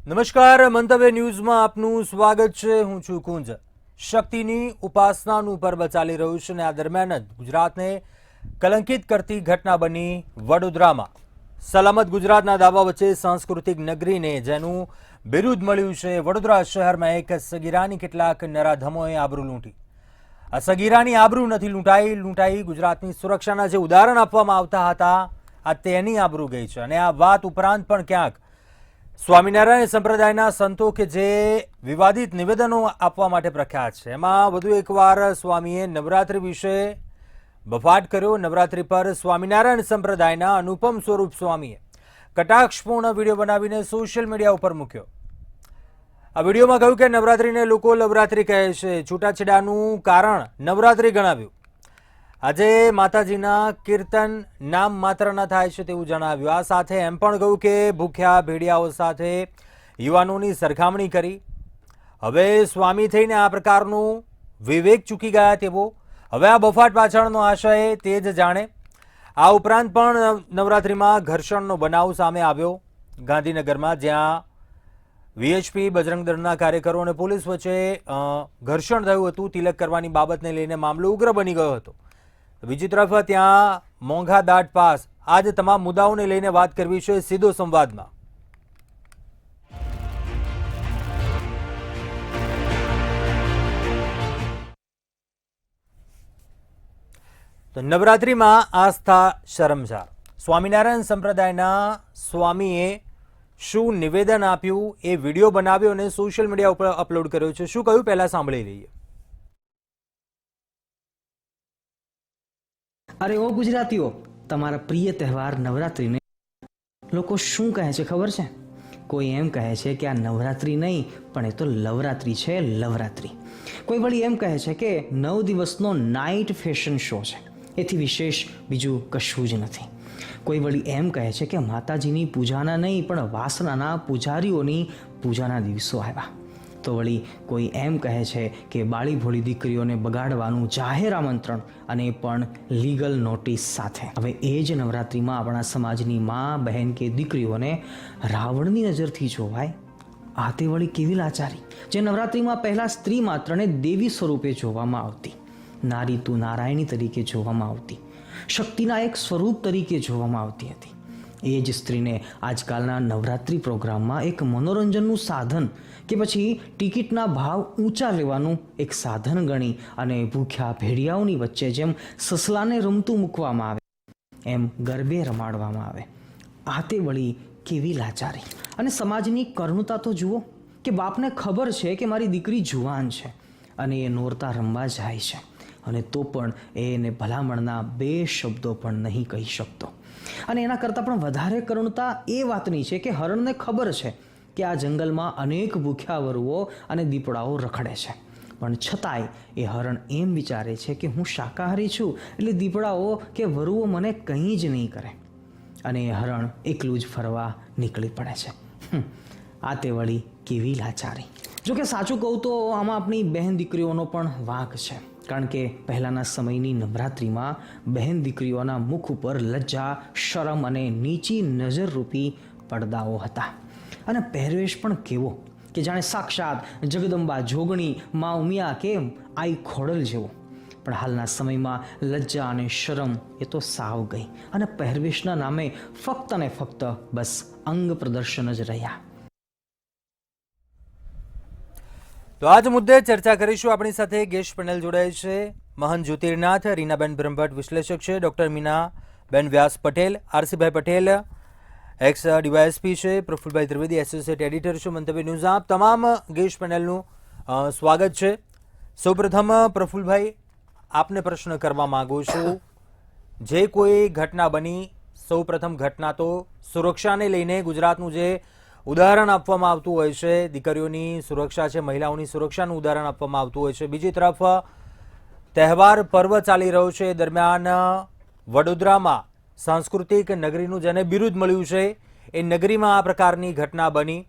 નમસ્કાર, મંતવ્ય ન્યૂઝમાં આપનું સ્વાગત છે. હું છું કુંજ. શક્તિની ઉપાસનાનું પર્વ ચાલી રહ્યું છે અને આ દરમિયાન જ ગુજરાતને કલંકિત કરતી ઘટના બની વડોદરામાં. સલામત ગુજરાતના દાવા વચ્ચે સાંસ્કૃતિક નગરીને જેનું બિરુદ મળ્યું છે, વડોદરા શહેરમાં એક સગીરાની કેટલાક નરાધમોએ આબરૂ લૂંટી. આ સગીરાની આબરૂ નથી લૂંટાઈ ગુજરાતની સુરક્ષાના જે ઉદાહરણ આપવામાં આવતા હતા, આ તેની આબરૂ ગઈ છે. અને આ વાત ઉપરાંત પણ ક્યાંક સ્વામિનારાયણ સંપ્રદાયના સંતો કે જે વિવાદિત નિવેદનો આપવા માટે પ્રખ્યાત છે, એમાં વધુ એકવાર સ્વામીએ નવરાત્રિ વિશે બફાટ કર્યો. નવરાત્રિ પર સ્વામિનારાયણ સંપ્રદાયના અનુપમ સ્વરૂપ સ્વામીએ કટાક્ષપૂર્ણ વિડીયો બનાવીને સોશિયલ મીડિયા ઉપર મૂક્યો. આ વિડીયોમાં કહ્યું કે નવરાત્રિને લોકો લવરાત્રિ કહે છે, છૂટાછેડાનું કારણ નવરાત્રિ ગણાવ્યું. આજે માતાજીના કીર્તન નામ માત્રના થાય છે તેવું જણાવ્યું. આ સાથે એમ પણ કહ્યું કે ભૂખ્યા ભેડિયાઓ સાથે યુવાનોની સરખામણી કરી. હવે સ્વામી થઈને આ પ્રકારનું વિવેક ચૂકી ગયા તેવો. હવે આ બફાટ પાછળનો આશય તે જ જાણે. આ ઉપરાંત પણ નવરાત્રિમાં ઘર્ષણનો બનાવ સામે આવ્યો ગાંધીનગરમાં, જ્યાં વીએચપી બજરંગ દળના કાર્યકરો અને પોલીસ વચ્ચે ઘર્ષણ થયું હતું. તિલક કરવાની બાબતને લઈને મામલો ઉગ્ર બની ગયો હતો. બીજી તરફ ત્યાં મોંઘા દાટ પાસ, આ જ તમામ મુદ્દાઓને લઈને વાત કરવી છે સીધો સંવાદમાં. તો નવરાત્રિમાં આસ્થા શરમસાર. સ્વામિનારાયણ સંપ્રદાયના સ્વામીએ શું નિવેદન આપ્યું, એ વિડીયો બનાવ્યો અને સોશિયલ મીડિયા ઉપર અપલોડ કર્યો છે. શું કહ્યું, પહેલા સાંભળી લઈએ. અરે ઓ ગુજરાતીઓ, તમારા પ્રિય તહેવાર નવરાત્રિને લોકો શું કહે છે ખબર છે? કોઈ એમ કહે છે કે આ નવરાત્રિ નહીં પણ એ તો લવરાત્રિ છે, લવરાત્રિ. કોઈ વળી એમ કહે છે કે 9 દિવસનો નાઇટ ફેશન શો છે, એથી વિશેષ બીજું કશું જ નથી. કોઈ વળી એમ કહે છે કે માતાજીની પૂજાના નહીં પણ વાસનાના પૂજારીઓની પૂજાના દિવસો આવ્યા. તો વળી કોઈ એમ કહે છે કે બાળી ભોળી દીકરીઓને બગાડવાનું જાહેર આમંત્રણ, અને પણ લીગલ નોટિસ સાથે. હવે એ જ નવરાત્રિમાં આપણા સમાજની મા, બહેન કે દીકરીઓને રાવણની નજરથી જોવાય, આ તે વળી કેવી લાચારી. જે નવરાત્રિમાં પહેલાં સ્ત્રી માત્રને દેવી સ્વરૂપે જોવામાં આવતી, નારી તું નારાયણી તરીકે જોવામાં આવતી, શક્તિના એક સ્વરૂપ તરીકે જોવામાં આવતી હતી, એ જ સ્ત્રીને આજકાલના નવરાત્રિ પ્રોગ્રામમાં એક મનોરંજનનું સાધન કે પછી ટિકિટના ભાવ ઊંચા લેવાનું એક સાધન ગણી અને ભૂખ્યા ભેડિયાઓની વચ્ચે જેમ સસલાને રમતું મૂકવામાં આવે એમ ગરબે રમાડવામાં આવે. આ તે વળી કેવી લાચારી. અને સમાજની કરુણતા તો જુઓ કે બાપને ખબર છે કે મારી દીકરી જુવાન છે અને એ નોરતા રમવા જાય છે, અને તો પણ એને ભલામણના 2 શબ્દો પણ નહીં કહી શકતો. અને એના કરતાં પણ વધારે કરુણતા એ વાતની છે કે હરણને ખબર છે કે આ જંગલમાં અનેક ભૂખ્યા વરુઓ અને દીપડાઓ રખડે છે, પણ છતાંય એ હરણ એમ વિચારે છે કે હું શાકાહારી છું એટલે દીપડાઓ કે વરુઓ મને કંઈ જ નહીં કરે, અને એ હરણ એકલું જ ફરવા નીકળી પડે છે. આ તે વળી કેવી લાચારી. જોકે સાચું કહું તો આમાં આપણી બહેન દીકરીઓનો પણ વાંક છે, કારણ કે પહેલાંના સમયની નવરાત્રિમાં બહેન દીકરીઓના મુખ ઉપર લજ્જા, શરમ અને નીચી નજરરૂપી પડદાઓ હતા. અને પહેરવેશ પણ કેવો કે જાણે સાક્ષાત જગદંબા જોગણી, મા ઉમિયા કે આઈ ખોડલ જેવો. પણ હાલના સમયમાં લજ્જા અને શરમ એ તો સાવ ગઈ, અને પહેરવેશના નામે ફક્ત ને ફક્ત બસ અંગ પ્રદર્શન જ રહ્યા. તો આ જ મુદ્દે ચર્ચા કરીશું. આપણી સાથે ગેસ્ટ પેનલ જોડાય છે મહંત જ્યોતિર્નાથ, રીનાબેન બ્રહ્મભટ્ટ વિશ્લેષક છે, ડૉક્ટર મીનાબેન વ્યાસ પટેલ, આરસીભાઈ પટેલ એક્સ ડીવાયએસપી છે, પ્રફુલભાઈ ત્રિવેદી એસોસિએટ એડિટર છે મંતવ્ય ન્યૂઝ. આપ તમામ ગેસ્ટ પેનલનું સ્વાગત છે. સૌપ્રથમ પ્રફુલભાઈ, આપને પ્રશ્ન કરવા માગું છું. જે કોઈ ઘટના બની, સૌપ્રથમ ઘટના તો સુરક્ષાને લઈને ગુજરાતનું જે ઉદાહરણ આપવામાં આવતું હોય છે, દીકરીઓની સુરક્ષા છે, મહિલાઓની સુરક્ષાનું ઉદાહરણ આપવામાં આવતું હોય છે. બીજી તરફ તહેવાર પર્વ ચાલી રહ્યો છે, દરમિયાન વડોદરામાં સાંસ્કૃતિક નગરીનું જેને બિરુદ મળ્યું છે, એ નગરીમાં આ પ્રકારની ઘટના બની.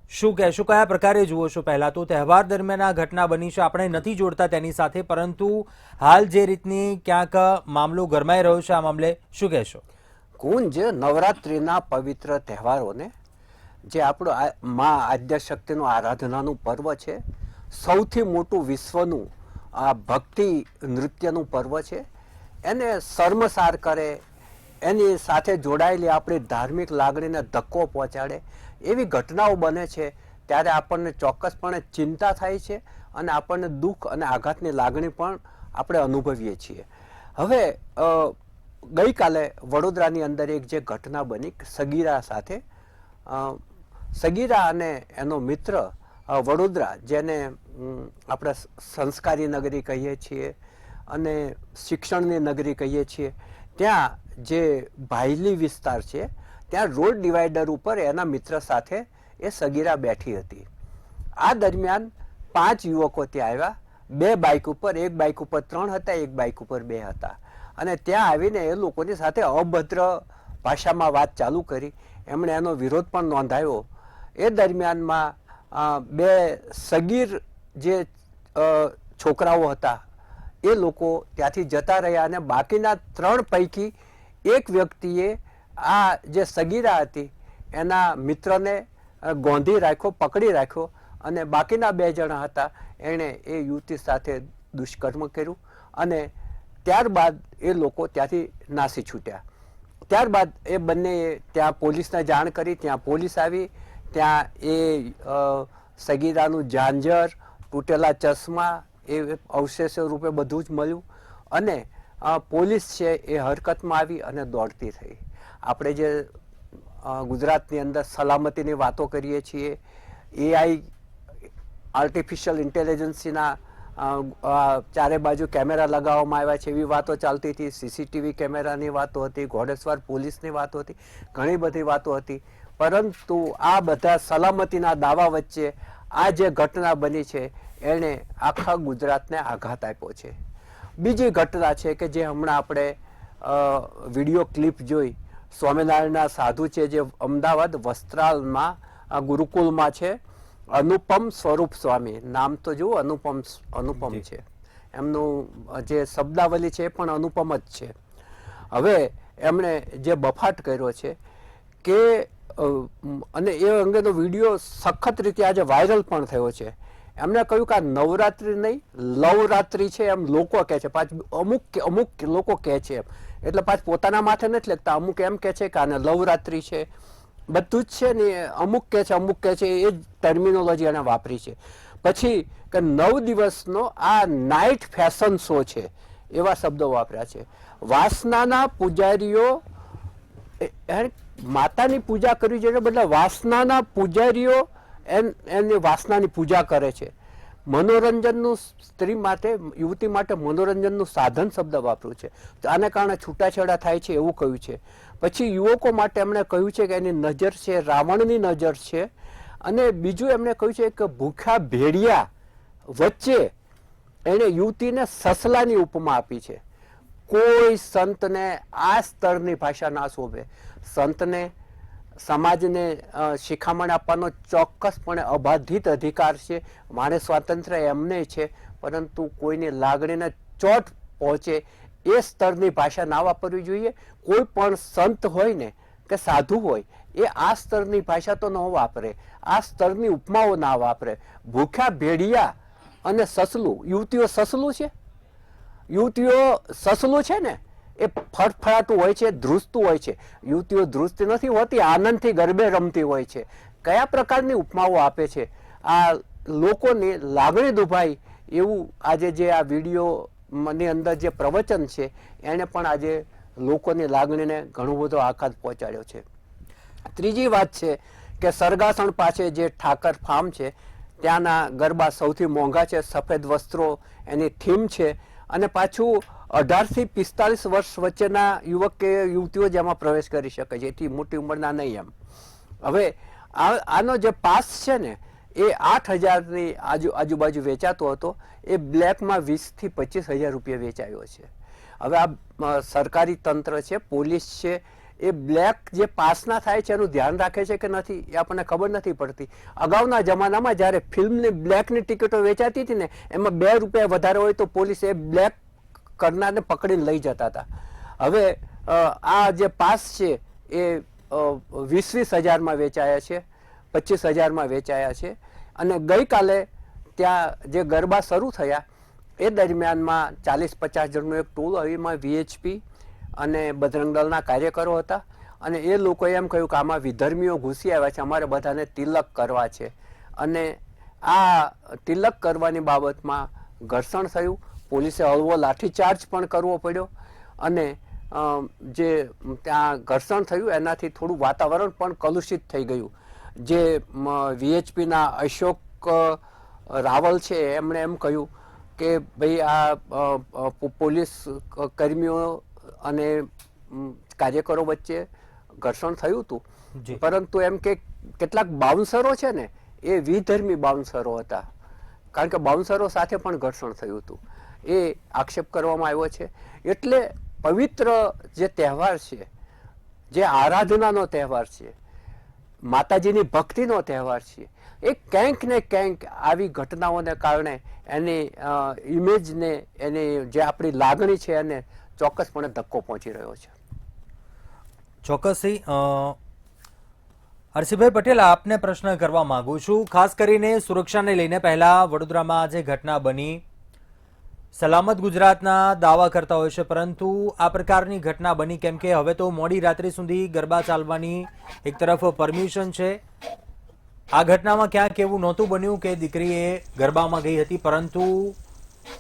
શું કહેશો, કયા પ્રકારે જુઓ છો? પહેલાં તો તહેવાર દરમિયાન આ ઘટના બની છે, આપણે નથી જોડતા તેની સાથે, પરંતુ હાલ જે રીતની ક્યાંક મામલો ગરમાઈ રહ્યો છે, આ મામલે શું કહેશો? કુંજ, નવરાત્રિના પવિત્ર તહેવારોને જે આપણું મા આદ્યશક્તિનું આરાધનાનું પર્વ છે, સૌથી મોટું વિશ્વનું આ ભક્તિ નૃત્યનું પર્વ છે, એને શર્મસાર કરે, એની સાથે જોડાયેલી આપણી ધાર્મિક લાગણીને ધક્કો પહોંચાડે એવી ઘટનાઓ બને છે ત્યારે આપણને ચોક્કસપણે ચિંતા થાય છે અને આપણને દુઃખ અને આઘાતની લાગણી પણ આપણે અનુભવીએ છીએ. હવે ગઈકાલે વડોદરાની અંદર એક જે ઘટના બની સગીરા સાથે, સગીરા અને એનો મિત્ર વડોદરા, જેને આપણે સંસ્કારી નગરી કહીએ છીએ અને શિક્ષણની નગરી કહીએ છીએ, ત્યાં જે ભાયલી વિસ્તાર છે ત્યાં રોડ ડિવાઈડર ઉપર એના મિત્ર સાથે એ સગીરા બેઠી હતી. આ દરમિયાન 5 યુવકો ત્યાં આવ્યા, 2 બાઇક ઉપર, એક બાઇક ઉપર 3 હતા, એક બાઇક ઉપર 2 હતા, અને ત્યાં આવીને એ લોકોની સાથે અભદ્ર ભાષામાં વાત ચાલુ કરી. એમણે એનો વિરોધ પણ નોંધાવ્યો. એ દરમિયાનમાં 2 સગીર જે છોકરાઓ હતા એ લોકો ત્યાંથી જતા રહ્યા અને બાકીના 3 પૈકી એક વ્યક્તિએ આ જે સગીરા હતી એના મિત્રને ગોંધી રાખ્યો, પકડી રાખ્યો, અને બાકીના 2 જણા હતા એણે એ યુવતી સાથે દુષ્કર્મ કર્યું અને ત્યારબાદ એ લોકો ત્યાંથી નાસી છૂટ્યા. ત્યારબાદ એ બંને ત્યાં પોલીસને જાણ કરી, ત્યાં પોલીસ આવી, ત્યાં એ સગીરાનું ઝાંઝર, તૂટેલા ચશ્મા એ અવશેષો રૂપે બધું જ મળ્યું અને પોલીસ છે એ હરકતમાં આવી અને દોડતી થઈ. આપણે જે ગુજરાતની અંદર સલામતીની વાતો કરીએ છીએ, એઆઈ આર્ટિફિશિયલ ઇન્ટેલિજન્સના ચારે બાજુ કેમેરા લગાવવામાં આવ્યા છે એવી વાતો ચાલતી હતી, સીસીટીવી કેમેરાની વાતો હતી, ઘોડેસવાર પોલીસની વાતો હતી, ઘણી બધી વાતો હતી. પરંતુ આ બધા સલામતીના દાવા વચ્ચે આ જે ઘટના બની છે એણે આખા ગુજરાતને આઘાત આપ્યો છે. બીજી ઘટના છે કે જે હમણાં આપણે વિડીયો ક્લિપ જોઈ, સ્વામિનારાયણના સાધુ છે જે અમદાવાદ વસ્ત્રાલમાં ગુરુકુલમાં છે, અનુપમ સ્વરૂપ સ્વામી, નામ તો જુઓ, અનુપમ છે એમનું, જે શબ્દાવલી છે એ પણ અનુપમ જ છે. હવે એમણે જે બફાટ કર્યો છે કે અને એ અંગેનો વિડીયો સખત રીતે આજે વાયરલ પણ થયો છે. એમણે કહ્યું કે આ નવરાત્રિ નહીં, લવરાત્રિ છે એમ લોકો કહે છે. પાછું અમુક લોકો કહે છે એમ, એટલે પાછું પોતાના માથે નથી લખતા. અમુક એમ કહે છે કે આને લવરાત્રિ છે, બધું જ છે ને. અમુક કહે છે, એ જ ટર્મિનોલોજી એને વાપરી છે. પછી કે 9 દિવસનો આ નાઇટ ફેશન શો છે એવા શબ્દો વાપર્યા છે. વાસનાના પૂજારીઓ, માતાની પૂજા કરવી જોઈએ બદલે વાસનાના પૂજારીઓ એની વાસનાની પૂજા કરે છે. મનોરંજનનું, સ્ત્રી માટે, યુવતી માટે મનોરંજનનું સાધન શબ્દ વાપર્યું છે. તો આને કારણે છૂટાછેડા થાય છે એવું કહ્યું છે. પછી યુવકો માટે એમણે કહ્યું છે કે એની નજર છે રાવણની નજર છે. અને બીજું એમણે કહ્યું છે કે ભૂખ્યા ભેડિયા વચ્ચે એણે યુવતીને સસલાની ઉપમા આપી છે. કોઈ સંતને આ સ્તરની ભાષા ના શોભે. સંતને, સમાજને શિખામણ આપવાનો ચોક્કસપણે અબાધિત અધિકાર છે. મારે સ્વાતંત્ર્ય એમને છે, પરંતુ કોઈની લાગણીને ચોટ પહોંચે એ સ્તરની ભાષા ના વાપરવી જોઈએ. કોઈ પણ સંત હોય ને કે સાધુ હોય એ આ સ્તરની ભાષા તો ન વાપરે, આ સ્તરની ઉપમાઓ ના વાપરે. ભૂખ્યા ભેડિયા અને સસલું, યુવતીઓ સસલું છે, યુવતીઓ સસલું છે ને એ ફળફળાતું હોય છે, ધ્રુજતું હોય છે. યુવતીઓ ધ્રુજતી નથી હોતી, આનંદથી ગરબે રમતી હોય છે. કયા પ્રકારની ઉપમાઓ આપે છે? આ લોકોની લાગણી દુભાઈ એવું આજે જે આ વિડીયોની અંદર જે પ્રવચન છે એણે પણ આજે લોકોની લાગણીને ઘણો બધો આઘાત પહોંચાડ્યો છે. ત્રીજી વાત છે કે સરગાસણ પાસે જે ઠાકર ફાર્મ છે ત્યાંના ગરબા સૌથી મોંઘા છે, સફેદ વસ્ત્રો એની થીમ છે, અને પાછું 18 થી 45 વર્ષ વચ્ચેના યુવક કે યુવતીઓ જ એમાં પ્રવેશ કરી શકે છે, એટલી મોટી ઉંમરના નહીં એમ. હવે આનો જે પાસ છે ને એ 8,000ની આજુબાજુ વેચાતો હતો, એ બ્લેકમાં 20 થી 25,000 રૂપિયા વેચાયો છે. હવે આ સરકારી તંત્ર છે, પોલીસ છે, એ બ્લેક જે પાસ ના થાય છે એનું ધ્યાન રાખે છે કે નથી એ આપણને ખબર નથી પડતી. અગાઉના જમાનામાં જ્યારે ફિલ્મની બ્લેકની ટિકિટો વેચાતી હતી ને એમાં 2 રૂપિયા વધારે હોય તો પોલીસ એ બ્લેક કરનારને પકડીને લઈ જતા હતા. હવે આ જે પાસ છે એ 20,000માં વેચાયા છે. 25,000માં વેચાયા છે. અને ગઈકાલે ત્યાં જે ગરબા શરૂ થયા એ દરમિયાનમાં 40-50 જણનું એક ટોળું એમાં VHP અને બજરંગ દળના કાર્યકરો હતા. અને એ લોકોએ એમ કહ્યું કે આમાં વિધર્મીઓ ઘૂસી આવ્યા છે, અમારે બધાને તિલક કરવા છે. અને આ તિલક કરવાની બાબતમાં ઘર્ષણ થયું. પોલીસે હળવો લાઠીચાર્જ પણ કરવો પડ્યો. અને જે ત્યાં ઘર્ષણ થયું એનાથી થોડું વાતાવરણ પણ કલુષિત થઈ ગયું. જે VHPના અશોક રાવલ છે એમણે એમ કહ્યું કે ભાઈ આ પોલીસ કર્મીઓ અને કાર્યકરો વચ્ચે ઘર્ષણ થયું હતું, પરંતુ એમ કે કેટલાક બાઉન્સરો છે ને એ વિધર્મી બાઉન્સરો હતા, કારણ કે બાઉન્સરો સાથે પણ ઘર્ષણ થયું હતું. એ આક્ષેપ કરવામાં આવ્યો છે. એટલે પવિત્ર જે તહેવાર છે, જે આરાધનાનો તહેવાર છે, માતાજીની ભક્તિનો તહેવાર છે, એ ક્યાંક ને ક્યાંક આવી ઘટનાઓને કારણે એની ઇમેજને, એની જે આપણી લાગણી છે એને ચોક્કસપણે ધક્કો પહોંચી રહ્યો છે. ચોક્કસથી હર્ષિભાઈ પટેલ, આપને પ્રશ્ન કરવા માંગુ છું. ખાસ કરીને સુરક્ષાને લઈને પહેલા વડોદરામાં જે ઘટના બની, સલામત ગુજરાતના દાવા કરતા હોય છે, પરંતુ આ પ્રકારની ઘટના બની કેમ કે હવે તો મોડી રાત્રિ સુધી ગરબા ચાલવાની એક તરફ પરમિશન છે. આ ઘટનામાં ક્યાંક એવું નહોતું બન્યું કે દીકરી એ ગરબામાં ગઈ હતી, પરંતુ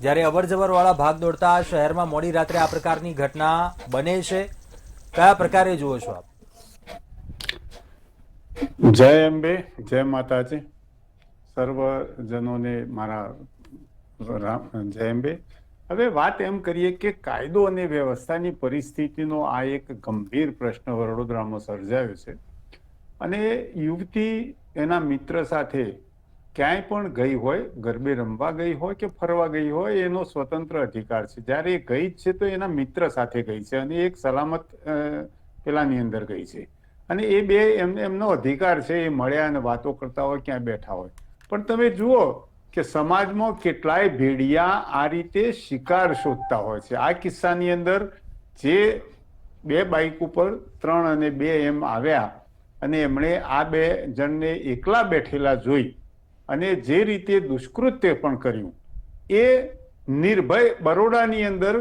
જ્યારે અવરજવરવાળા ભાગ દોડતા શહેરમાં મોડી રાત્રે આ પ્રકારની ઘટના બને છે. કયા પ્રકારે જુઓ છો આપ? જય અંબે, જય માતાજી, સર્વજનોને મારા જય અંબે. હવે વાત એમ કરીએ કે કાયદો અને વ્યવસ્થાની પરિસ્થિતિનો આ એક ગંભીર પ્રશ્ન વડોદરામાં સર્જાયો છે. અને યુવતી એના મિત્ર સાથે ક્યાંય પણ ગઈ હોય, ગરબે રમવા ગઈ હોય કે ફરવા ગઈ હોય, એનો સ્વતંત્ર અધિકાર છે. જ્યારે એ ગઈ જ છે તો એના મિત્ર સાથે ગઈ છે અને એક સલામત પેલાની અંદર ગઈ છે. અને એ બે એમનો અધિકાર છે, એ મળ્યા અને વાતો કરતા હોય, ક્યાં બેઠા હોય. પણ તમે જુઓ કે સમાજમાં કેટલાય ભેડિયા આ રીતે શિકાર શોધતા હોય છે. આ કિસ્સાની અંદર જે 2 બાઇક ઉપર 3 અને 2 એમ આવ્યા અને એમણે આ 2 જણને એકલા બેઠેલા જોઈ અને જે રીતે દુષ્કૃત્ય પણ કર્યું, એ નિર્ભય બરોડાની અંદર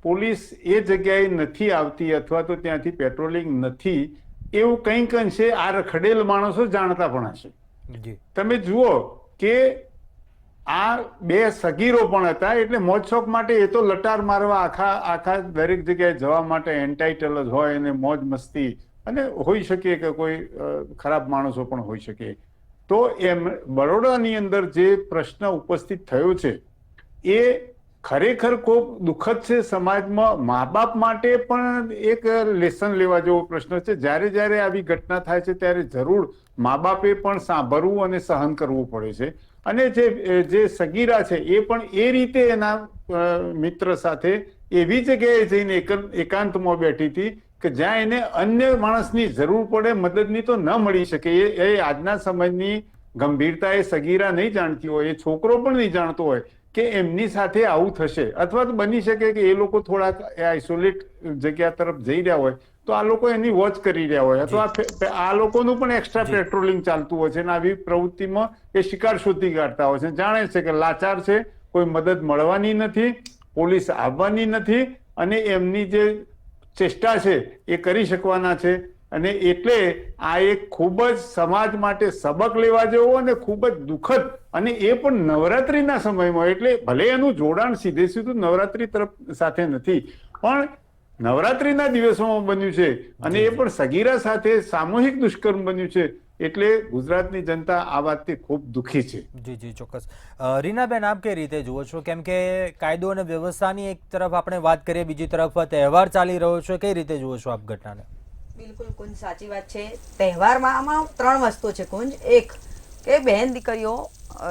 પોલીસ એ જગ્યાએ નથી આવતી અથવા તો ત્યાંથી પેટ્રોલિંગ નથી, એવું કંઈક અંશે આ રખડેલ માણસો જાણતા પણ હશે. તમે જુઓ કે આ 2 સગીરો પણ હતા, એટલે મોજ શોખ માટે એ તો લટાર મારવા આખા દરેક જગ્યાએ જવા માટે એન્ટાઇટલ જ હોય અને મોજ મસ્તી, અને હોઈ શકે કે કોઈ ખરાબ માણસો પણ હોઈ શકે. તો એમ બરોડાની અંદર જે પ્રશ્ન ઉપસ્થિત થયો છે એ ખરેખર ખૂબ દુઃખદ છે. સમાજમાં મા બાપ માટે પણ એક લેસન લેવા જેવો પ્રશ્ન છે. જ્યારે જ્યારે આવી ઘટના થાય છે ત્યારે જરૂર મા બાપે પણ સાંભળવું અને સહન કરવું પડે છે. અને જે સગીરા છે એ પણ એ રીતે એના મિત્ર સાથે એવી જગ્યાએ જઈને એકાંતમાં બેઠી હતી કે જ્યાં એને અન્ય માણસની જરૂર પડે, મદદની તો ન મળી શકે. એ આજના સમયની ગંભીરતા એ સગીરા નહીં જાણતી હોય, એ છોકરો પણ નહીં જાણતો હોય કે એમની સાથે આવું થશે. અથવા તો બની શકે કે એ લોકો થોડાક આઇસોલેટ જગ્યા તરફ જઈ રહ્યા હોય તો આ લોકો એની વોચ કરી રહ્યા હોય, અથવા આ લોકોનું પણ એક્સ્ટ્રા પેટ્રોલિંગ ચાલતું હોય છે અને આવી પ્રવૃત્તિમાં એ શિકાર શોધી કાઢતા હોય છે. જાણે છે કે લાચાર છે, કોઈ મદદ મળવાની નથી, પોલીસ આવવાની નથી અને એમની જે ચેષ્ટા છે એ કરી શકવાના છે. અને એટલે આ એક ખૂબ જ સમાજ માટે સબક લેવા જેવો અને ખૂબ જ દુઃખદ, અને એ પણ નવરાત્રીના સમયમાં. એટલે ભલે એનું જોડાણ સીધે સીધું નવરાત્રી તરફ સાથે નથી, પણ નવરાત્રીના દિવસોમાં બન્યું છે અને એ પણ સગીરા સાથે સામૂહિક દુષ્કર્મ બન્યું છે. એટલે ગુજરાતની જનતા આ વાતથી ખૂબ દુઃખી છે. જી ચોક્કસ. રીનાબેન, આપ કઈ રીતે જુઓ છો? કેમ કે કાયદો અને વ્યવસ્થાની એક તરફ આપણે વાત કરીએ, બીજી તરફ તહેવાર ચાલી રહ્યો છે, કઈ રીતે જુઓ છો આપ ઘટનાને? બિલકુલ કુંજ, સાચી વાત છે. તહેવારમાં આમાં 3 વસ્તુ છે કુંજ. એક કે બહેન દીકરીઓ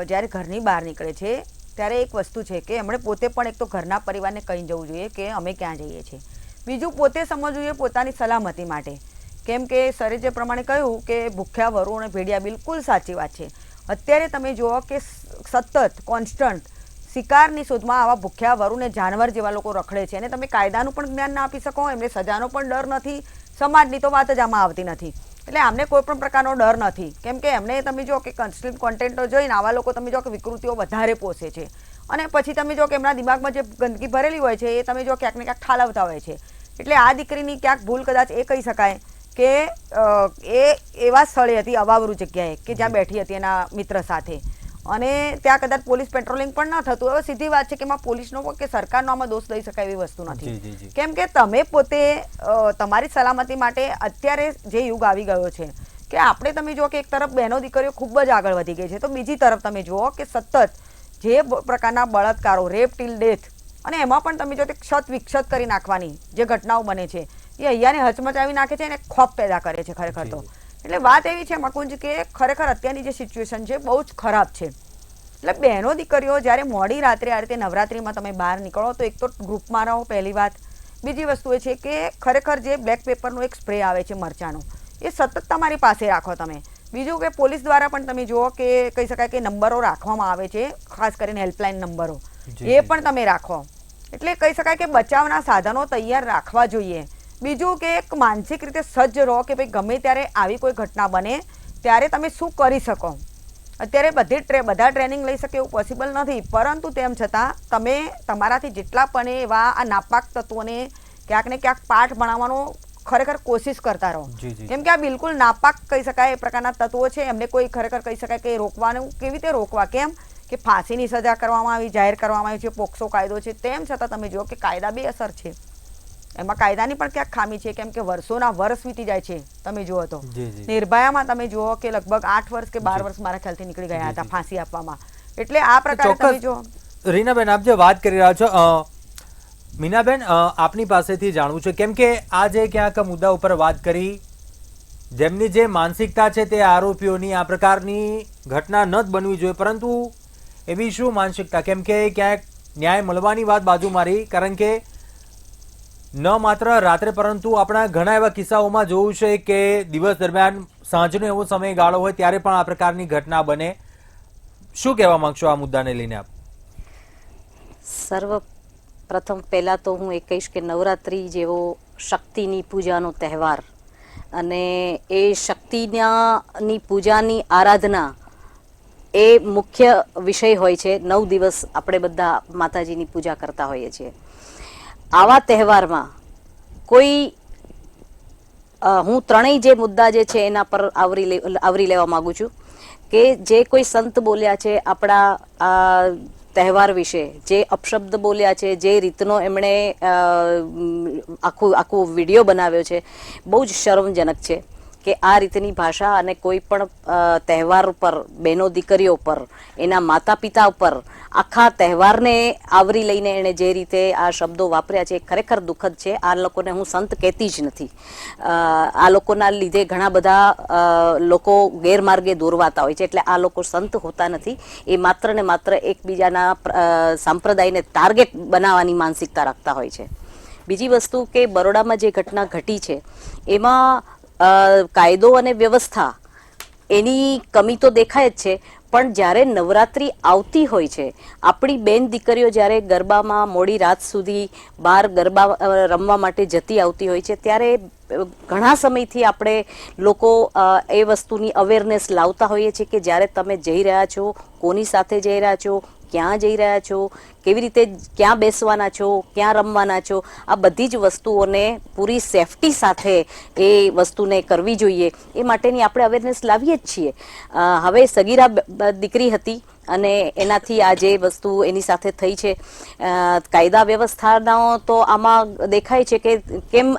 જ્યારે ઘરની બહાર નીકળે છે ત્યારે એક વસ્તુ છે કે એમણે પોતે પણ એક તો ઘરના પરિવારને કહી જવું જોઈએ કે અમે ક્યાં જઈએ છીએ. બીજું, પોતે સમજવું જોઈએ પોતાની સલામતી માટે. કેમ કે સરે જે પ્રમાણે કહ્યું કે ભૂખ્યા વરુ અને ભેડિયા, બિલકુલ સાચી વાત છે. અત્યારે તમે જુઓ કે સતત કોન્સ્ટન્ટ શિકારની શોધમાં આવા ભૂખ્યા વરુ ને જાનવર જેવા લોકો રખડે છે, અને તમે કાયદાનું પણ જ્ઞાન ના આપી શકો, એમને સજાનો પણ ડર નથી, સમાજની તો વાત જ આમાં આવતી નથી. એટલે આમને કોઈ પણ પ્રકારનો ડર નથી, કેમ કે એમને તમે જો કે કન્સ્ટ્રીમ કોન્ટેન્ટો જોઈને આવા લોકો તમે જો કે વિકૃતિઓ વધારે પોષે છે, અને પછી તમે જો કે એમના દિમાગમાં જે ગંદકી ભરેલી હોય છે એ તમે જો ક્યાંક ને ક્યાંક ઠાલવતા હોય છે. એટલે આ દીકરીની ક્યાંક ભૂલ કદાચ એ કહી શકાય કે એ એવા સ્થળે હતી, અવાવરૂ જગ્યાએ કે જ્યાં બેઠી હતી એના મિત્ર સાથે, અને ત્યાં કદાચ પોલીસ પેટ્રોલિંગ પણ ન થતું. હવે સીધી વાત છે કે એમાં પોલીસનો કે સરકારનો આમાં દોષ દઈ શકાય એવી વસ્તુ નથી, કેમ કે તમે પોતે તમારી સલામતી માટે અત્યારે જે યુગ આવી ગયો છે કે આપણે તમે જુઓ કે એક તરફ બહેનો દીકરીઓ ખૂબ જ આગળ વધી ગઈ છે, તો બીજી તરફ તમે જુઓ કે સતત જે પ્રકારના બળાત્કારો, રેપ ટીલ ડેથ, અને એમાં પણ તમે જો તે ક્ષત વિક્ષત કરી નાખવાની જે ઘટનાઓ બને છે એ અહીંયાને હચમચાવી નાખે છે અને ખોફ પેદા કરે છે ખરેખર તો. એટલે વાત એવી છે મકુંજ કે ખરેખર અત્યારની જે સિચ્યુએશન છે બહુ જ ખરાબ છે. એટલે બહેનો દીકરીઓ જ્યારે મોડી રાત્રે આ રીતે નવરાત્રિમાં તમે બહાર નીકળો તો એક તો ગ્રુપમાં રહો, પહેલી વાત. બીજી વસ્તુ એ છે કે ખરેખર જે બ્લેક પેપરનો એક સ્પ્રે આવે છે મરચાંનો, એ સતત તમારી પાસે રાખો તમે. બીજું કે પોલીસ દ્વારા પણ તમે જુઓ કે કહી શકાય કે નંબરો રાખવામાં આવે છે, ખાસ કરીને હેલ્પલાઇન નંબરો, એ પણ તમે રાખો. એટલે કહી શકાય કે બચાવના સાધનો તૈયાર રાખવા જોઈએ. બીજું કે એક માનસિક રીતે સજ્જ રહો કે ભાઈ ગમે ત્યારે આવી કોઈ ઘટના બને ત્યારે તમે શું કરી શકો. અત્યારે બધા ટ્રેનિંગ લઈ શકે એવું પોસિબલ નથી, પરંતુ તેમ છતાં તમે તમારાથી જેટલા પણ એવા આ નાપાક તત્વોને ક્યાંક ને ક્યાંક પાઠ ભણાવવાનો ખરેખર કોશિશ કરતા રહો, કેમ કે આ બિલકુલ નાપાક કહી શકાય એ પ્રકારના તત્વો છે. એમને કોઈ ખરેખર કહી શકાય કે રોકવાનું કેવી રીતે રોકવા, કેમ કે ફાંસીની સજા કરવામાં આવી, જાહેર કરવામાં આવી છે, પોક્સો કાયદો છે, તેમ છતાં તમે જુઓ કે કાયદા બેઅસર છે. એમાં કાયદાની પણ ક્યાંક ખામી છે, કેમ કે વર્ષોના વર્ષ વીતી જાય છે. તમે જુઓ તો નિર્ભયામાં તમે જુઓ કે લગભગ 8 વર્ષ કે 12 વર્ષ મારા ખ્યાલથી નીકળી ગયા હતા ફાંસી આપવામાં. એટલે આ પ્રકારે તમે જુઓ. રીનાબેન, આપ જે વાત કરી રહ્યા છો, મીનાબેન આપની પાસેથી જાણવું છે, કેમ કે આ જે ક્યાંક મુદ્દા ઉપર વાત કરી, જેમની જે માનસિકતા છે તે આરોપીઓની આ પ્રકારની ઘટના ન જ બનવી જોઈએ, પરંતુ એવી શું માનસિકતા, કેમ કે ક્યાંક ન્યાય મળવાની વાત બાજુ મારી, કારણ કે ન માત્ર રાત્રે પરંતુ આપણા ઘણા એવા કિસ્સાઓમાં જોયું છે કે દિવસ દરમિયાન સાંજનો એવો સમયગાળો હોય ત્યારે પણ આ પ્રકારની ઘટના બને. શું કહેવા માંગશો આ મુદ્દાને લઈને આપ? સર્વપ્રથમ પહેલા તો હું એ કહીશ કે નવરાત્રી જેવો શક્તિની પૂજાનો તહેવાર, અને એ શક્તિની પૂજાની આરાધના એ મુખ્ય વિષય હોય છે. 9 દિવસ આપણે બધા માતાજીની પૂજા કરતા હોઈએ છીએ. આવા તહેવારમાં કોઈ હું ત્રણેય જે મુદ્દા જે છે એના પર આવરી લેવા માંગુ છું કે જે કોઈ સંત બોલ્યા છે આપણા તહેવાર વિશે, જે અપશબ્દ બોલ્યા છે, જે રીતનો એમણે આખો વિડીયો બનાવ્યો છે, બહુ જ શરમજનક છે કે આ રીતની ભાષા અને કોઈ પણ તહેવાર ઉપર, બહેનો દીકરીઓ પર, એના માતા પિતા ઉપર, આખા તહેવારને આવરી લઈને એણે જે રીતે આ શબ્દો વાપર્યા છે એ ખરેખર દુઃખદ છે. આ લોકોને હું સંત કહેતી જ નથી. આ લોકોના લીધે ઘણા બધા લોકો ગેરમાર્ગે દોરવાતા હોય છે, એટલે આ લોકો સંત હોતા નથી. એ માત્ર ને માત્ર એકબીજાના સંપ્રદાયને ટાર્ગેટ બનાવવાની માનસિકતા રાખતા હોય છે. બીજી વસ્તુ કે બરોડામાં જે ઘટના ઘટી છે એમાં કાયદો અને વ્યવસ્થા એની કમી તો દેખાય જ છે, પણ જ્યારે નવરાત્રી આવતી હોય છે, આપણી બેન દીકરીઓ જ્યારે ગરબામાં મોડી રાત સુધી બહાર ગરબા રમવા માટે જતી આવતી હોય છે, ત્યારે ઘણા સમયથી આપણે લોકો એ વસ્તુની અવેરનેસ લાવતા હોઈએ છીએ કે જ્યારે તમે જઈ રહ્યા છો, કોની સાથે જઈ રહ્યા છો, ક્યાં જઈ રહ્યા છો, કેવી રીતે ક્યાં બેસવાના છો, ક્યાં રમવાના છો, આ બધી જ વસ્તુઓને પૂરી સેફટી સાથે એ વસ્તુને કરવી જોઈએ. એ માટેની આપણે અવેરનેસ લાવીએ જ છીએ. હવે સગીરા દીકરી હતી અને એનાથી આ જે વસ્તુ એની સાથે થઈ છે, કાયદા વ્યવસ્થાનો તો આમાં દેખાય છે કે કેમ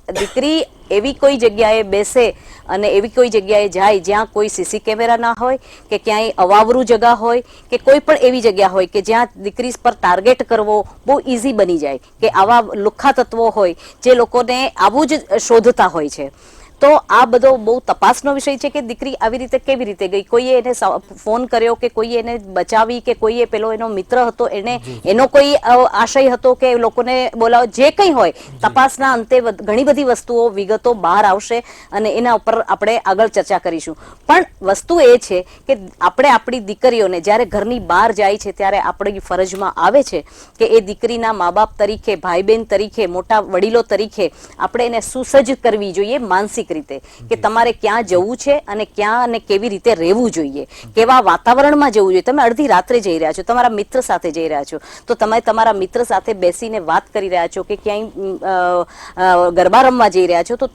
દીકરી એવી કોઈ જગ્યાએ બેસે અને એવી કોઈ જગ્યાએ જાય જ્યાં કોઈ સીસી કેમેરા ના હોય, કે ક્યાંય અવાવરું જગા હોય, કે કોઈ પણ એવી જગ્યા હોય કે જ્યાં દીકરી પર ટાર્ગેટ કરવો બહુ ઇઝી બની જાય, કે આવા લુખ્ખા તત્વો હોય જે લોકોને આવું જ શોધતા હોય છે. તો આ બધો બહુ તપાસનો વિષય છે કે દીકરી આવી રીતે કેવી રીતે ગઈ, કોઈએ એને ફોન કર્યો કે કોઈએ એને બચાવી, કે કોઈએ પેલો એનો મિત્ર હતો એને એનો કોઈ આશય હતો કે લોકોને બોલાવો, જે કંઈ હોય તપાસના અંતે ઘણી બધી વસ્તુઓ, વિગતો બહાર આવશે અને એના ઉપર આપણે આગળ ચર્ચા કરીશું. પણ વસ્તુ એ છે કે આપણે આપણી દીકરીઓને જ્યારે ઘરની બહાર જાય છે ત્યારે આપણી ફરજમાં આવે છે કે એ દીકરીના મા બાપ તરીકે, ભાઈ બહેન તરીકે, મોટા વડીલો તરીકે આપણે એને સુસજ્જ કરવી જોઈએ માનસિક માનસિક રીતે કે તમારે ક્યાં જવું છે અને ક્યાં અને કેવી રીતે રહેવું જોઈએ, કેવા વાતાવરણમાં જવું જોઈએ. તમે અડધી રાત્રે જઈ રહ્યા છો, તમારા મિત્ર સાથે જઈ રહ્યા છો, તો તમે તમારા મિત્ર સાથે બેસીને વાત કરી રહ્યા છો કે ક્યાંય ગરબા રમવા જઈ રહ્યા છો, તો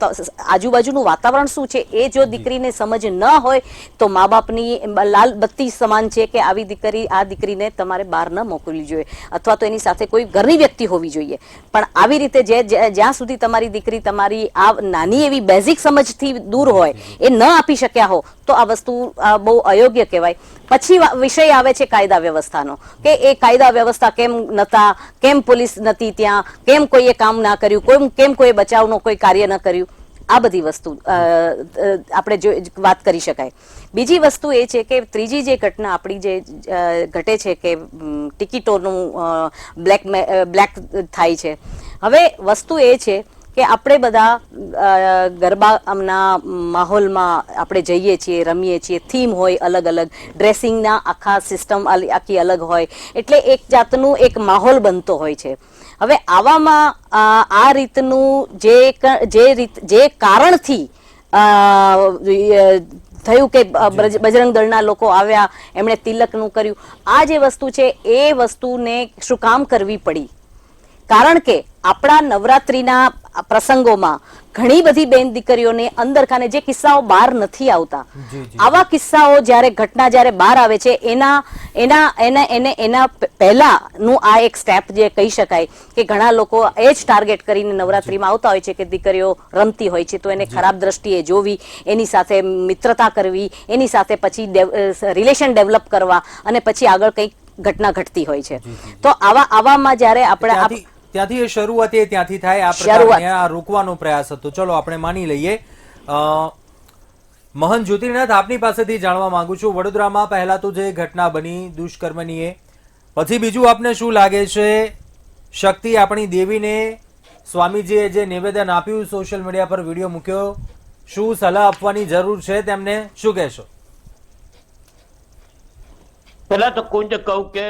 આજુબાજુનું વાતાવરણ શું છે એ જો દીકરીને સમજ ન હોય તો મા બાપની લાલ બત્તી સમાન છે કે આવી દીકરી આ દીકરીને તમારે બહાર ન મોકલવી જોઈએ, અથવા તો એની સાથે કોઈ ઘરની વ્યક્તિ હોવી જોઈએ. પણ આવી રીતે જ્યાં સુધી તમારી દીકરી તમારી આ નાની એવી બેઝિક સમજથી દૂર હોય, એ ન આપી શક્યા હો, તો આ વસ્તુ બહુ અયોગ્ય કહેવાય. પછી વિષય આવે છે કાયદા વ્યવસ્થાનો, કે એ કાયદા વ્યવસ્થા કેમ નતા, કેમ પોલીસ નથી ત્યાં, કેમ કોઈએ કામ ના કર્યું, કેમ કોઈએ બચાવનો કોઈ કાર્ય ન કર્યું. આ બધી વસ્તુ આપણે વાત કરી શકાય. બીજી વસ્તુ એ છે કે ત્રીજી જે ઘટના આપણી જે ઘટે છે કે ટિકિટોનું બ્લેક થાય છે. હવે વસ્તુ એ છે કે આપણે બધા ગરબાના માહોલમાં આપણે જઈએ છીએ, રમીએ છીએ, થીમ હોય અલગ અલગ, ડ્રેસિંગના આખા સિસ્ટમ આખી અલગ હોય, એટલે એક જાતનું એક માહોલ બનતો હોય છે. હવે આવામાં આ રીતનું જે કારણથી થયું કે બજરંગ દળના લોકો આવ્યા, એમણે તિલકનું કર્યું, આ જે વસ્તુ છે એ વસ્તુને શું કામ કરવી પડી? કારણ કે આપણા નવરાત્રીના પ્રસંગોમાં ઘણી બધી બેન દીકરીઓને અંદર ખાને જે કિસ્સાઓ બહાર નથી આવતા, આવા કિસ્સાઓ ઘટના જ્યારે બહાર આવે છે એના પહેલાનું આ એક સ્ટેપ જે કહી શકાય કે ઘણા લોકો એ જ ટાર્ગેટ કરીને નવરાત્રીમાં આવતા હોય છે કે દીકરીઓ રમતી હોય છે તો એને ખરાબ દ્રષ્ટિએ જોવી, એની સાથે મિત્રતા કરવી, એની સાથે પછી રિલેશન ડેવલપ કરવા અને પછી આગળ કંઈક ઘટના ઘટતી હોય છે. તો આવામાં જ્યારે આપણે ત્યાંથી એ શરૂઆત ત્યાંથી થાય, આ પ્રકારને આ રોકવાનો પ્રયાસ હતો. ચલો આપણે માની લઈએ. મહંત જ્યોતિનાથ, આપની પાસેથી જાણવા માંગુ છું, વડોદરામાં પહેલા તો જે ઘટના બની દુષ્કર્મની, એ પછી બીજું આપને શું લાગે છે? શક્તિ આપણી દેવીને સ્વામીજીએ જે નિવેદન આપ્યું, સોશિયલ મીડિયા પર વિડીયો મૂક્યો, શું સલાહ આપવાની જરૂર છે તેમને, શું કહેશો? પહેલા તો કુંજ કહું કે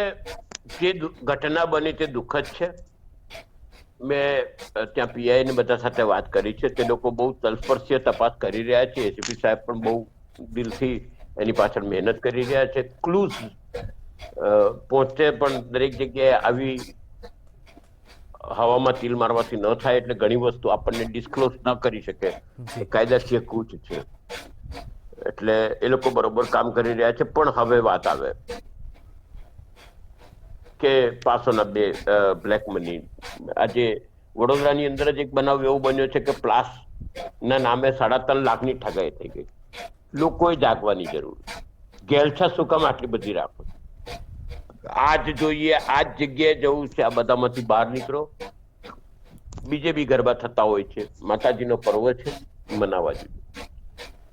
જે ઘટના બની તે દુઃખદ છે. મેં ત્યાં પીઆઈ ને બધા સાથે વાત કરી છે, તે લોકો બહુ તલસ્પર્શી તપાસ કરી રહ્યા છે. એસીપી સાહેબ પણ બહુ દિલથી એની પાછળ મહેનત કરી રહ્યા છે. ક્લૂઝ પહોંચે પણ દરેક જગ્યાએ આવી હવામાં તીલ મારવાથી ન થાય, એટલે ઘણી વસ્તુ આપણને ડિસ્ક્લોઝ ન કરી શકે, કાયદાકીય કૂચ છે. એટલે એ લોકો બરોબર કામ કરી રહ્યા છે. પણ હવે વાત આવે કે 502 બ્લેક મની. આજે વડોદરાની અંદર જ એક બનાવ એવો બન્યો છે કે પ્લાસ ના નામે 3.5 લાખની ઠગાઈ થઈ ગઈ. લોકોએ જાગવાની જરૂર. ગેલછા શું કામ આટલી બધી રાખો? આજ જોઈએ, આજ જગ્યાએ જવું છે, આ બધામાંથી બહાર નીકળો. બીજે બી ગરબા થતા હોય છે, માતાજીનો પર્વ છે, મનાવવા જોઈએ.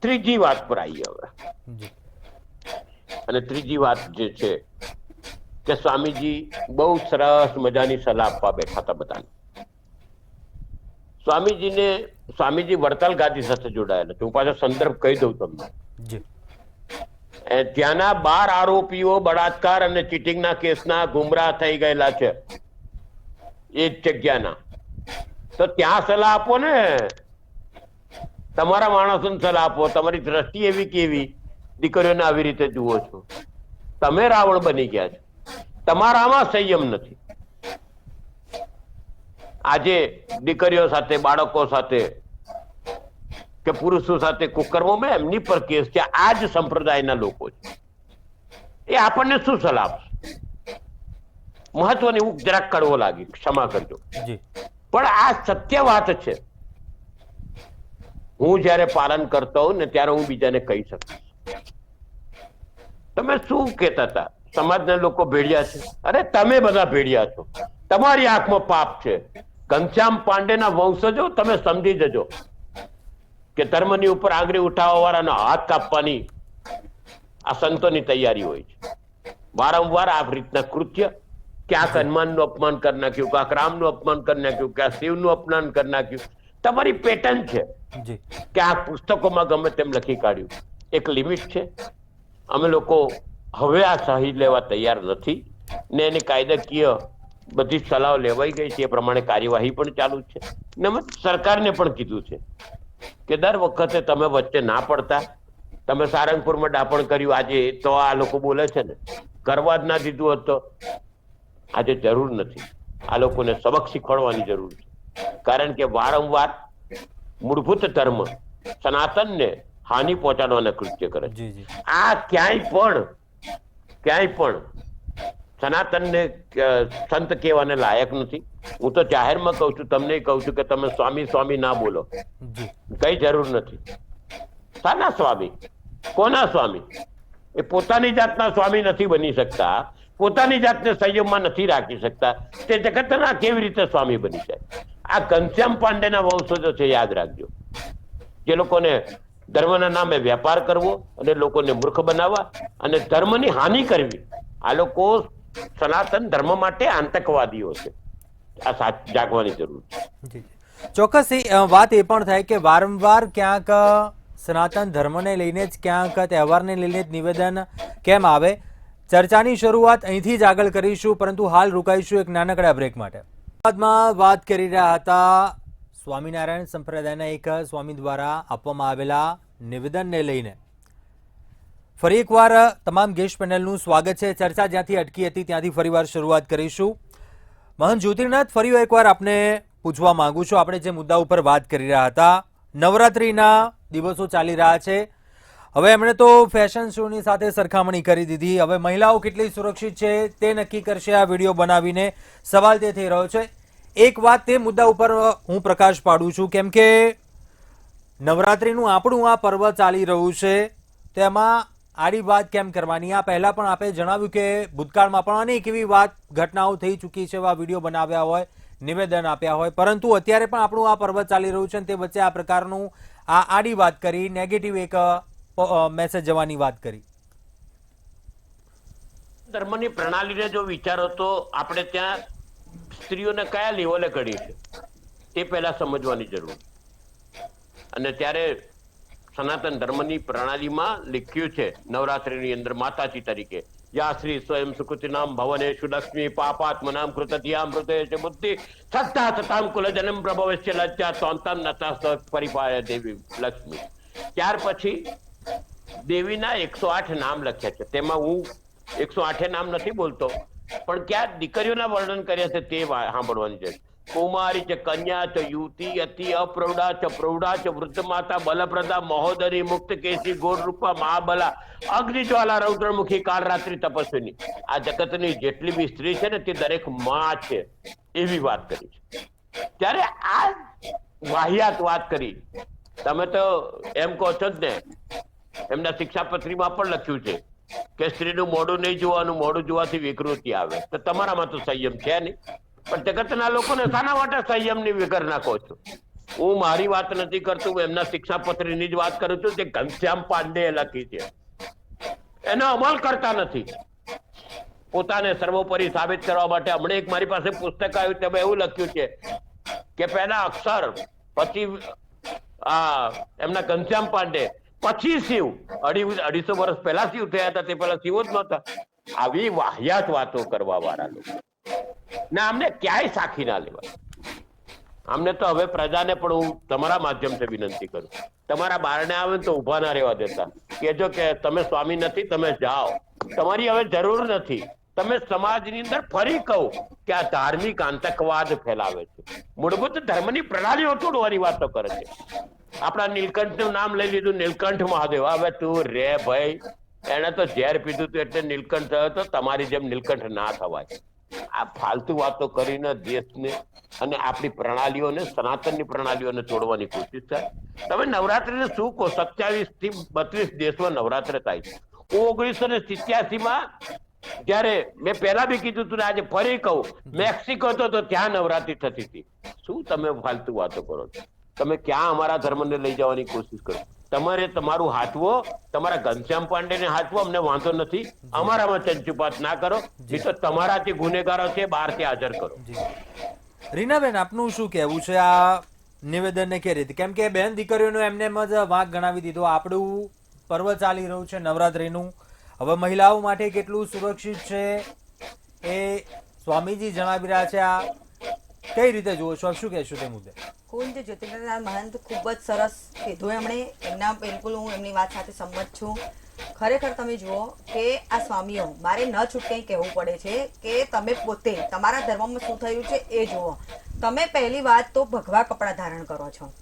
ત્રીજી વાત પર આવીએ હવે. અને ત્રીજી વાત જે છે કે સ્વામીજી બહુ સરસ મજાની સલાહ આપવા બેઠા હતા બધાને. સ્વામીજી વડતાલ ગાદી સાથે જોડાયેલા છે. હું પાછો સંદર્ભ કહી દઉં તમને. ત્યાંના 12 આરોપીઓ બળાત્કાર અને ચીટિંગના કેસના ગુમરાહ થઈ ગયેલા છે એ જ જગ્યાના. તો ત્યાં સલાહ આપો ને, તમારા માણસોને સલાહ આપો. તમારી દ્રષ્ટિ એવી કેવી દીકરીઓને આવી રીતે જુઓ છો? તમે રાવણ બની ગયા છો. તમારામાં સંયમ નથી. આજે દીકરીઓ સાથે, બાળકો સાથે કે પુરુષો સાથે કુકર્મોમાં એમની પર કેસ છે. આ જ સંપ્રદાયના લોકો છે. એ આપણને શું સલાહ આપશે? મહત્વની હું જરાક કડવો લાગી, ક્ષમા કરજો, પણ આ સત્ય વાત છે. હું જયારે પાલન કરતો હોઉં ને ત્યારે હું બીજાને કહી શકું. તમે શું કહેતા હતા? સમાજના લોકો ભેડિયા છે. અરે તમે બધા ભેડિયા છો. તમારી આંખમાં પાપ છે. ઘનશ્યામ પાંડેના વંશજો, તમે સમજી જજો કે ધર્મની ઉપર આંગળી ઉઠાવવા વાળાનો હાથ કાપવાની આ સંતોની તૈયારી હોય છે. વારંવાર આ રીતના કૃત્ય, ક્યાંક હનુમાનનું અપમાન કરી નાખ્યું, ક્યાંક રામનું અપમાન કરી નાખ્યું, ક્યાંક શિવનું અપમાન કરી નાખ્યું. તમારી પેટર્ન છે કે આ પુસ્તકોમાં ગમે તેમ લખી કાઢ્યું. એક લિમિટ છે. અમે લોકો હવે આ સહી લેવા તૈયાર નથી ને એની કાયદાકીય બધી સલાહ લેવાઈ ગઈ છે. એ પ્રમાણે કાર્યવાહી પણ ચાલુ છે. ને અમે સરકારને પણ કીધું છે કે દર વખતે તમે વચ્ચે ના પડતા? તમે સારંગપુરમાં ડાપણ કર્યું આજે તો આ લોકો બોલે છે ને, કરવા જ ના દીધું હોત તો? આજે જરૂર નથી, આ લોકોને સબક શીખવાડવાની જરૂર છે. કારણ કે વારંવાર મૂળભૂત ધર્મ સનાતનને હાનિ પહોંચાડવાના કૃત્ય કરે છે. જી જી આ ક્યાંય પણ સનાતનને સંત કહેવાને લાયક નથી. હું તો જાહેરમાં કહું છું, તમને કહું છું કે તમે સ્વામી સ્વામી ના બોલો, જી કઈ જરૂર નથી. શાના સ્વામી? કોના સ્વામી? એ પોતાની જાતના સ્વામી નથી બની શકતા, પોતાની જાતને સંયમમાં નથી રાખી શકતા, તે જગતના કેવી રીતે સ્વામી બની જાય? આ ઘનશ્યામ પાંડેના વંશજો છે, યાદ રાખજો, જે લોકોને ધર્મના નામે વેપાર કરવો અને લોકોને મૂર્ખ બનાવવા અને ધર્મની હાનિ કરવી. આ લોકો સનાતન ધર્મ માટે આતંકવાદીઓ છે. આ જાગવાની જરૂર છે. જી ચોક્કસ વાત એ પણ થાય કે વારંવાર ક્યાંક સનાતન ધર્મને લઈને જ, ક્યાંક તહેવારને લઈને જ નિવેદન કેમ આવે? ચર્ચાની શરૂઆત અહીંથી જ આગળ કરીશું, પરંતુ હાલ રોકાઈશું એક નાનકડા બ્રેક માટે. બાદમાં વાત કરી રહ્યા હતા સ્વામિનારાયણ સંપ્રદાયના એક સ્વામી દ્વારા આપવામાં આવેલા નિવેદનને લઈને. ફરી એકવાર તમામ ગેસ્ટ પેનલનું સ્વાગત છે. ચર્ચા જ્યાંથી અટકી હતી ત્યાંથી ફરીવાર શરૂઆત કરીશું. મહંત જ્યોતિર્નાથ, ફરી એકવાર આપને પૂછવા માંગુ છું, આપણે જે મુદ્દા ઉપર વાત કરી રહ્યા હતા, નવરાત્રિના દિવસો ચાલી રહ્યા છે. હવે એમણે તો ફેશન શોની સાથે સરખામણી કરી દીધી. હવે મહિલાઓ કેટલી સુરક્ષિત છે તે નક્કી કરશે આ વિડીયો બનાવીને. સવાલ તે થઈ રહ્યો છે. એક વાત તે મુદ્દા ઉપર હું પ્રકાશ પાડું છું, કેમ કે નવરાત્રિનું આપણું આ પર્વ ચાલી રહ્યું છે, તેમાં આડી વાત કેમ કરવાની? આ પહેલા પણ આપણે જણાવ્યું કે ભૂતકાળમાં પણ અનેક એવી વાત ઘટનાઓ થઈ ચૂકી છે, એવા વિડીયો બનાવ્યા હોય, નિવેદન આપ્યા હોય, પરંતુ અત્યારે પણ આપણું આ પર્વ ચાલી રહ્યું છે અને તે વચ્ચે આ પ્રકારનું આ આડી વાત કરી, નેગેટિવ એક મેસેજ જવાની વાત કરી. ધર્મની પ્રણાલીને જો વિચારો તો આપણે ત્યાં સ્ત્રીઓને કયા લેવલે કરી છે તે પહેલા સમજવાની જરૂર. અને ત્યારે સનાતન ધર્મની પ્રણાલીમાં લખ્યું છે નવરાત્રિની અંદર માતાજી તરીકે, યા શ્રી સ્વયં સુકૃતિનામ ભવનેષુ લક્ષ્મી પાપાત્મનામ કૃતધિયામ મૃતેષ બુદ્ધિ સત્તા સતામ કુલજનમ પ્રભવસ્ય લજ્જા સ્વાંતમ નતા પરિપાય દેવી લક્ષ્મી. ત્યાર પછી દેવીના 108 નામ લખ્યા છે. તેમાં હું 108 નામ નથી બોલતો, પણ ક્યાં દીકરીઓના વર્ણન કર્યા છે તે સાંભળવાની છે. કુમારી ચ કન્યા ચ યુવતી અતિ અપ્રૌઢા ચ પ્રૌઢા ચ વૃદ્ધ માતા બલપ્રદા મહોદરી મુક્ત કેસી ગોળ રૂપા મહાબલા અગ્નિજ્વાલા રૌદ્રમુખી કાળરાત્રિ તપસ્વીની. આ જગતની જેટલી બી સ્ત્રી છે ને તે દરેક માં છે, એવી વાત કરી છે. ત્યારે આ વાહિયાત વાત કરી. તમે તો એમ કહો છો જ ને, એમના શિક્ષાપત્રીમાં પણ લખ્યું છે કે સ્ત્રીનું મોઢું નહીં જોવાનું, મોઢું જોવાથી વિકૃતિ આવે. તો તમારામાં તો સંયમ છે નહીં, પણ જગતના લોકોને શાના માટે સંયમની વગર નાખો છો? હું મારી વાત નથી કરતો, હું એમના શિક્ષાપત્રીની જ વાત કરું છું, જે ઘનશ્યામ પાંડે લખી છે. એનો અમલ કરતા નથી. પોતાને સર્વોપરી સાબિત કરવા માટે હમણાં એક મારી પાસે પુસ્તક આવ્યું, તેમાં એવું લખ્યું છે કે પહેલા અક્ષર, પછી એમના ઘનશ્યામ પાંડે, પછી શિવ. 250 વર્ષ પહેલા શિવ થયા હતા, તે પહેલા શિવ જ નહોતા. આવી વાહિયાત વાતો કરવા વાળા લોકો ને અમને ક્યાંય સાખી ના લેવાય. અમને તો હવે પ્રજાને પણ હું તમારા માધ્યમથી વિનંતી કરું, તમારા બારણે આવે તો ઉભા ના રહેવા દેતા. કેજો કે તમે સ્વામી નથી, તમે જાઓ, તમારી હવે જરૂર નથી. તમે સમાજની અંદર ફરી કહો કે આ ધાર્મિક આતંકવાદ ફેલાવે છે, મૂળભૂત ધર્મની પ્રણાલીઓ તોડવાની વાતો કરે છે. આપણા નીલકંઠનું નામ લઈ લીધું, નીલકંઠ મહાદેવ. હવે તું રે ભાઈ, એને તો ઝેર પીધું હતું એટલે નીલકંઠ થયો, તો તમારી જેમ નીલકંઠ ના થવાય. આ ફાલતુ વાતો કરીને દેશને અને આપણી પ્રણાલીઓને, સનાતનની પ્રણાલીઓને તોડવાની કોશિશ થાય. તમે નવરાત્રીને શું કહો? 27 થી 32 દેશમાં નવરાત્ર થાય છે. 1987માં જયારે મેં પહેલા બી કીધું હતું, આજે ફરી કહું, મેક્સિકો તો ત્યાં નવરાત્રી થતી હતી. શું તમે ફાલતુ વાતો કરો છો? તમે ક્યાં અમારા ધર્મને લઈ જવાની કોશિશ કરો? તમારે તમારું હાથવો, તમારા ઘનશ્યામ પાંડેને હાથવો, અમને વાંધો નથી. અમારામાં ચંચુપાત ના કરો, એ તો તમારા જે ગુનેગારો છે બહારથી હાજર કરો. રીનાબેન, આપનું શું કહેવું છે આ નિવેદનને કે રીતે? કેમ કે બેન દીકરીઓનો એમને જ વાંક ગણાવી દીધો. આપણું પર્વ ચાલી રહ્યું છે નવરાત્રિનું, હવે મહિલાઓ માટે કેટલું સુરક્ષિત છે એ સ્વામીજી જણાવી રહ્યા છે. આ કઈ રીતે જુઓ છો, શું કહેશો તે મુદ્દે? કુંજ જ્યોતિર્લિંગનાથ મહંત ખૂબ જ સરસ કીધું એમણે. એમના બિલકુલ હું એમની વાત સાથે સંમત છું. ખરેખર તમે જુઓ કે આ સ્વામીઓ, મારે ન છૂટકે કહેવું પડે છે કે તમે પોતે તમારા ધર્મમાં શું થયું છે એ જુઓ. તમે પહેલી વાત તો ભગવા કપડાં ધારણ કરો છો,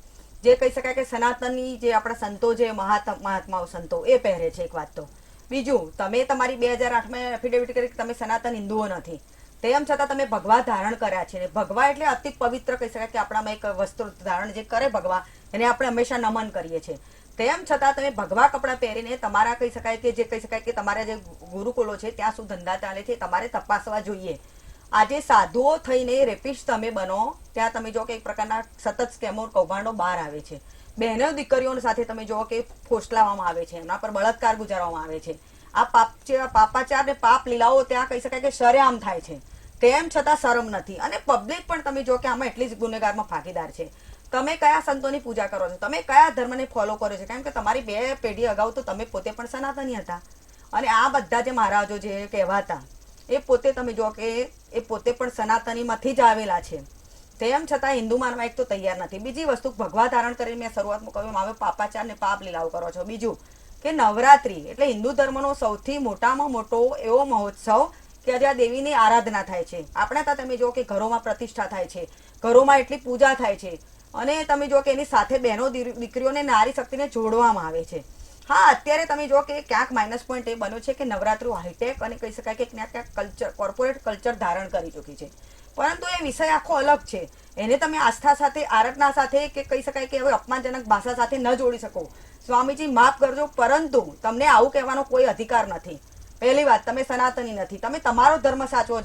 જે કહી શકાય કે સનાતનની જે આપણા સંતો જે મહાત્માઓ સંતો એ પહેરે છે, એક વાત તો. બીજું, તમે તમારી 2008માં એફિડેવિટ કરી કે તમે સનાતન હિન્દુઓ નથી, તેમ છતાં તમે ભગવા ધારણ કર્યા છે. ભગવા એટલે અતિ પવિત્ર કહી શકાય કે આપણામાં એક વસ્ત્ર ધારણ જે કરે ભગવા, એને આપણે હંમેશા નમન કરીએ છીએ. તેમ છતાં તમે ભગવા કપડાં પહેરીને તમારા કહી શકાય કે જે કહી શકાય કે તમારા જે ગુરુકુળો છે ત્યાં શું ધંધા ચાલે છે તમારે તપાસવા જોઈએ. આજે સાધુઓ થઈને રેપિસ્ટ તમે બનો ત્યાં તમે જો કે એક પ્રકારના સતત સ્કેમો કૌભાંડો બહાર આવે છે. બહેનો દીકરીઓ સાથે તમે જો કે ફોસલાવવામાં આવે છે, એના પર બળાત્કાર ગુજારવામાં આવે છે. આ પાપાચાર ને પાપ લીલાઓ ત્યાં કહી શકાય કે સરેઆમ થાય છે. તેમ છતાં શરમ નથી, અને પબ્લિક પણ તમે જો કે આમાં એટલી જ ગુનેગારમાં ભાગીદાર છે. તમે કયા સંતોની પૂજા કરો છો, તમે કયા ધર્મને ફોલો કરો છો? કેમ કે તમારી 2 પેઢી અગાઉ તો તમે પોતે પણ સનાતની હતા, અને આ બધા જે મહારાજો જે કહેવાતા એ પોતે તમે જો કે એ પોતે પણ સનાતનીમાંથી જ આવેલા છે. તેમ છતાં હિન્દુ માનવા એક તો તૈયાર નથી. બીજી વસ્તુ, ભગવા ધારણ કરીને મેં શરૂઆતમાં કહ્યું આવે પાપાચાર ને પાપ લીલાઓ કરો છો. બીજું કે નવરાત્રી એટલે હિન્દુ ધર્મનો સૌથી મોટામાં મોટો એવો મહોત્સવ કે જ્યાં દેવીની આરાધના થાય છે. આપણે ત્યાં તમે જો કે ઘરોમાં પ્રતિષ્ઠા થાય છે, ઘરોમાં એટલી પૂજા થાય છે, અને તમે જો કે એની સાથે બહેનો દીકરીઓને નારી શક્તિને જોડવામાં આવે છે. હા, અત્યારે તમે જો કે ક્યાંક માઇનસ પોઈન્ટ એ બન્યો છે કે નવરાત્રી હાઈટેક અને કહી શકાય કે ક્યાંક ક્યાંક કલ્ચર, કોર્પોરેટ કલ્ચર ધારણ કરી ચૂકી છે. પરંતુ એ વિષય આખો અલગ છે. એને તમે આસ્થા સાથે, આરાધના સાથે કે કહી શકાય કે હવે અપમાનજનક ભાષા સાથે ન જોડી શકો. સ્વામીજી માફ કરજો, પરંતુ તમને આવું કહેવાનો કોઈ અધિકાર નથી. પહેલી વાત, તમે સનાતની નથી, તમે તમારો ધર્મ સાચવો.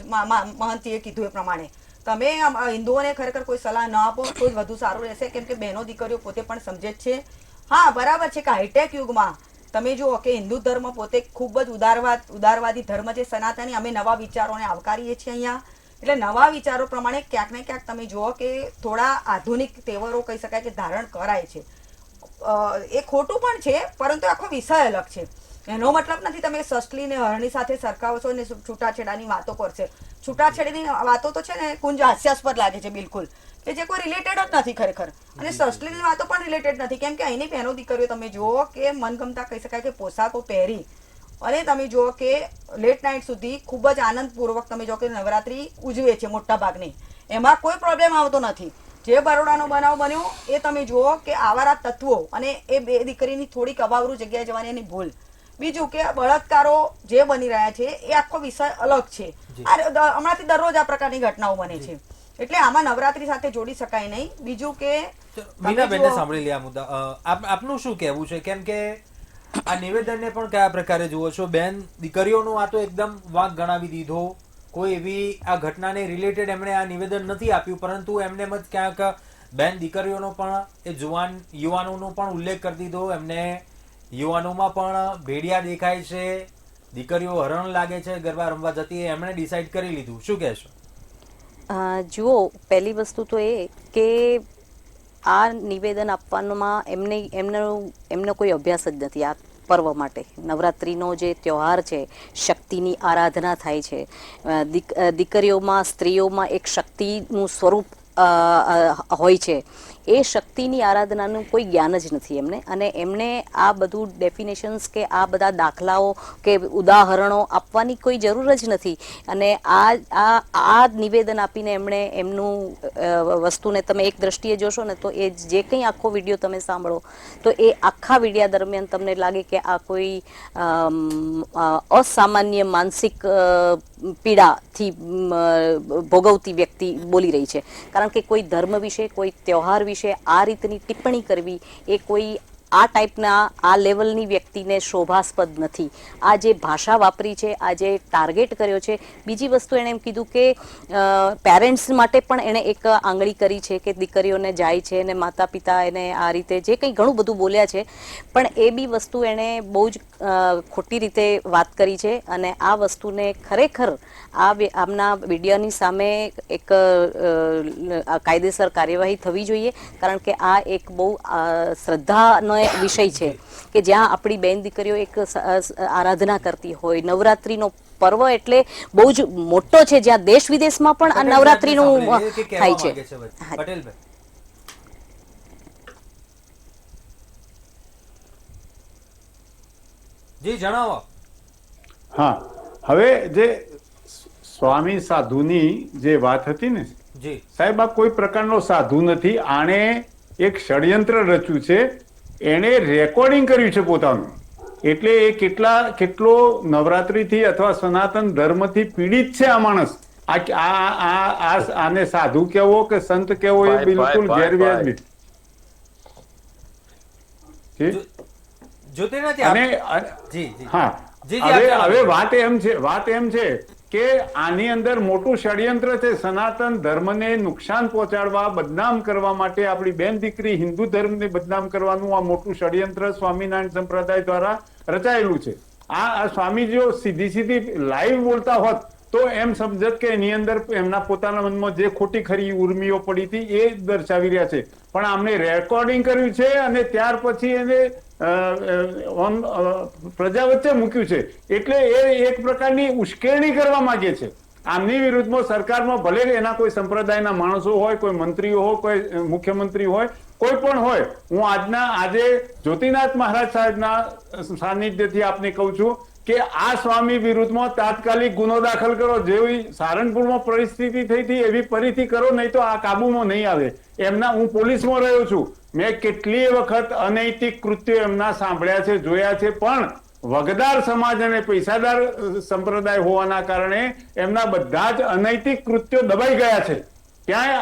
મહંતીએ કીધું એ પ્રમાણે તમે હિન્દુઓને ખરેખર કોઈ સલાહ ન આપો તો જ વધુ સારું રહેશે. કેમ કે બહેનો દીકરીઓ પોતે પણ સમજે જ છે. હા, બરાબર છે કે હાઈટેક યુગમાં તમે જુઓ કે હિન્દુ ધર્મ પોતે ખૂબ જ ઉદારવાદી ધર્મ છે, સનાતની. અમે નવા વિચારોને આવકારીએ છીએ અહીંયા. એટલે નવા વિચારો પ્રમાણે ક્યાંક ને ક્યાંક તમે જુઓ કે થોડા આધુનિક તહેવારો કહી શકાય કે ધારણ કરાય છે. એ ખોટું પણ છે, પરંતુ આખો વિષય અલગ છે. એનો મતલબ નથી તમે સસલી ને હરણી સાથે સરખાવો છો ને છૂટાછેડાની વાતો કરશે. છૂટાછેડાની વાતો તો છે ને કુંજ હાસ્યાસ્પદ લાગે છે બિલકુલ, કે જે કોઈ રિલેટેડ જ નથી ખરેખર. અને સસલીની વાતો પણ રિલેટેડ નથી, કેમ કે અહીંની બહેનો દીકરીઓ તમે જુઓ કે મનગમતા કહી શકાય કે પોશાકો પહેરી અને તમે જુઓ કે લેટ નાઇટ સુધી ખૂબ જ આનંદપૂર્વક તમે જો કે નવરાત્રી ઉજવે છે મોટા ભાગની. એમાં કોઈ પ્રોબ્લેમ આવતો નથી. જે બરોડાનો બનાવ બન્યો એ તમે જુઓ કે આવારા તત્વો અને એ 2 દીકરીની થોડીક અવાવરૂ જગ્યાએ જવાની એની ભૂલ. બીજું કે બળાત્કારો જે બની રહ્યા છે એ આખો વિષય અલગ છે. હમણાંથી દરરોજ આ પ્રકારની ઘટનાઓ બને છે, એટલે આમાં નવરાત્રી સાથે જોડી શકાય નહીં. બીજું કે મીનાબેનને સાંભળી લે આ મુદ્દા. આપનું શું કહેવું છે? કેમ કે આ નિવેદનને પણ કયા પ્રકારે જુઓ છો? બેન દીકરીઓનું આ તો એકદમ વાંક ગણાવી દીધો. કોઈ એવી આ ઘટનાને રિલેટેડ એમણે આ નિવેદન નથી આપ્યું, પરંતુ એમને જ ક્યાંક બેન દીકરીઓનો પણ એ યુવાનોનો પણ ઉલ્લેખ કરી દીધો. એમને યુવાનોમાં પણ ભેડિયા દેખાય છે, દીકરીઓ હરણ લાગે છે ગરબા રમવા જતી, એમણે ડિસાઈડ કરી લીધું. શું કહેશો? જુઓ, પહેલી વસ્તુ તો એ કે આ નિવેદન આપવામાં એમનો કોઈ અભ્યાસ જ નથી. આ પર્વ માટે, નવરાત્રિનો જે તહેવાર છે, શક્તિની આરાધના થાય છે, દીકરીઓમાં, સ્ત્રીઓમાં એક શક્તિનું સ્વરૂપ હોય છે. એ શક્તિની આરાધનાનું કોઈ જ્ઞાન જ નથી એમને. અને એમને આ બધું ડેફિનેશન્સ કે આ બધા દાખલાઓ કે ઉદાહરણો આપવાની કોઈ જરૂર જ નથી. અને આ નિવેદન આપીને એમણે એમનું વસ્તુને તમે એક દ્રષ્ટિએ જોશો ને તો એ જે કંઈ આખો વિડીયો તમે સાંભળો તો એ આખા વિડીયા દરમિયાન તમને લાગે કે આ કોઈ અસામાન્ય માનસિક પીડાથી ભોગવતી વ્યક્તિ બોલી રહી છે. કારણ કે કોઈ ધર્મ વિશે, કોઈ તહેવાર વિશે આ રીતની ટિપ્પણી કરવી એ કોઈ આ ટાઈપના આ લેવલની વ્યક્તિને શોભાસ્પદ નથી. આ જે ભાષા વાપરી છે, આ જે ટાર્ગેટ કર્યો છે. બીજી વસ્તુ એણે એમ કીધું કે પેરેન્ટ્સ માટે પણ એણે એક આંગળી કરી છે કે દીકરીઓને જાય છે અને માતા પિતા એને આ રીતે જે કંઈ ઘણું બધું બોલ્યા છે, પણ એ બી વસ્તુ એણે બહુ જ ખોટી રીતે વાત કરી છે. અને આ વસ્તુને ખરેખર આમના વિડીયોની સામે એક કાયદેસર કાર્યવાહી થવી જોઈએ. કારણ કે આ એક બહુ શ્રદ્ધાનો વિષય છે કે જ્યાં આપણી બેન દીકરીઓ એક આરાધના કરતી હોય. નવરાત્રીનો પર્વ એટલે બહુ જ મોટો છે, જ્યાં દેશ વિદેશમાં પણ આ નવરાત્રીનું થાય છે. જી જણાવો. હા, હવે જે સ્વામી સાધુની જે વાત હતી ને જી સાહેબ, આ કોઈ પ્રકારનો સાધુ નથી. આણે એક ષડયંત્ર રચ્યું છે, એણે રેકોર્ડિંગ કર્યું છે પોતાનું. એટલે એ કેટલો નવરાત્રીથી અથવા સનાતન ધર્મથી પીડિત છે આ માણસ. આને સાધુ કેવો કે સંત કેવો એ બિલકુલ ગેરવ્યાજબી. જ્યોતિનાથજી અને જી જી હા, જી, હવે વાત એમ છે કે આની અંદર મોટું ષડયંત્ર છે. સનાતન ધર્મને નુકસાન પહોંચાડવા, બદનામ કરવા માટે, આપણી બેન દીકરી હિન્દુ ધર્મને બદનામ કરવાનું આ મોટું ષડયંત્ર સ્વામિનારાયણ સંપ્રદાય દ્વારા રચાયેલું છે. આ સ્વામીજીઓ સીધી લાઈવ બોલતા હોત તો એમ સમજત કે એની અંદર એમના પોતાના મનમાં જે ખોટી ખરી ઉર્મિઓ પડી હતી એ દર્શાવી રહ્યા છે. પણ આમને રેકોર્ડિંગ કર્યું છે અને ત્યાર પછી એને પ્રજા વચ્ચે મૂક્યું છે. એટલે એ એક પ્રકારની ઉશ્કેરણી કરવા માંગે છે. આમની વિરુદ્ધમાં સરકારમાં ભલે એના કોઈ સંપ્રદાયના માણસો હોય, કોઈ મંત્રીઓ હોય, કોઈ મુખ્યમંત્રી હોય, કોઈ પણ હોય, હું આજે જ્યોતિનાથ મહારાજ સાહેબના સાનિધ્યથી આપને કહું છું કે આ સ્વામી વિરુદ્ધમાં તાત્કાલિક ગુનો દાખલ કરો. જેવી સારંગપુરમાં પરિસ્થિતિ થઈ હતી એવી ફરીથી કરો, નહીં તો આ કાબુમાં નહીં આવે. હું પોલીસમાં રહ્યો છું, મેં કેટલીય વખત અનૈતિક કૃત્યો એમના સાંભળ્યા છે, જોયા છે, પણ વગદાર સમાજ અને પૈસાદાર સંપ્રદાય હોવાના કારણે એમના બધા જ અનૈતિક કૃત્યો દબાઈ ગયા છે. ત્યાં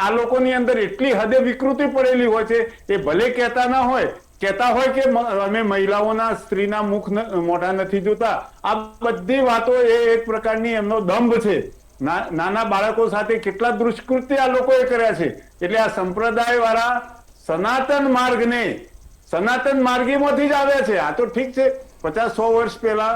આ લોકોની અંદર એટલી હદે વિકૃતિ પડેલી હોય છે, એ ભલે કહેતા હોય કે અમે મહિલાઓના, સ્ત્રીના મુખ મોઢા નથી જોતા. આ બધી વાતો એ એક પ્રકારની એમનો દંભ છે. નાના બાળકો સાથે કેટલા દુષ્કૃત્ય આ લોકોએ કર્યા છે. એટલે આ સંપ્રદાય વાળા સનાતન માર્ગીમાંથી જ આવ્યા છે. આ તો ઠીક છે, 50-100 વર્ષ પહેલા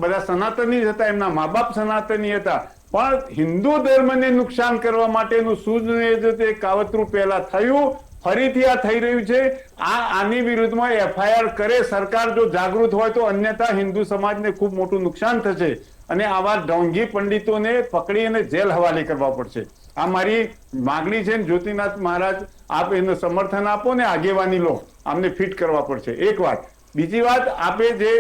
બધા સનાતની જ હતા, એમના મા બાપ સનાતની હતા, પણ હિન્દુ ધર્મને નુકસાન કરવા માટેનું સુનિયોજિત એક કાવતરું પહેલા થયું, ફરીથી આ થઈ રહ્યું છે. આની વિરુદ્ધમાં FIR કરે સરકાર જો જાગૃત હોય તો, અન્યથા હિન્દુ સમાજને ખૂબ મોટું નુકસાન થશે અને આવા ઢોંગી પંડિતોને પકડી અને જેલ હવાલે કરવા પડશે. આ મારી માગણી છે. જ્યોતિનાથ મહારાજ, આપ એનું સમર્થન આપો ને આગેવાની લો, આમને ફિટ કરવા પડશે. એક વાત. બીજી વાત, આપે જે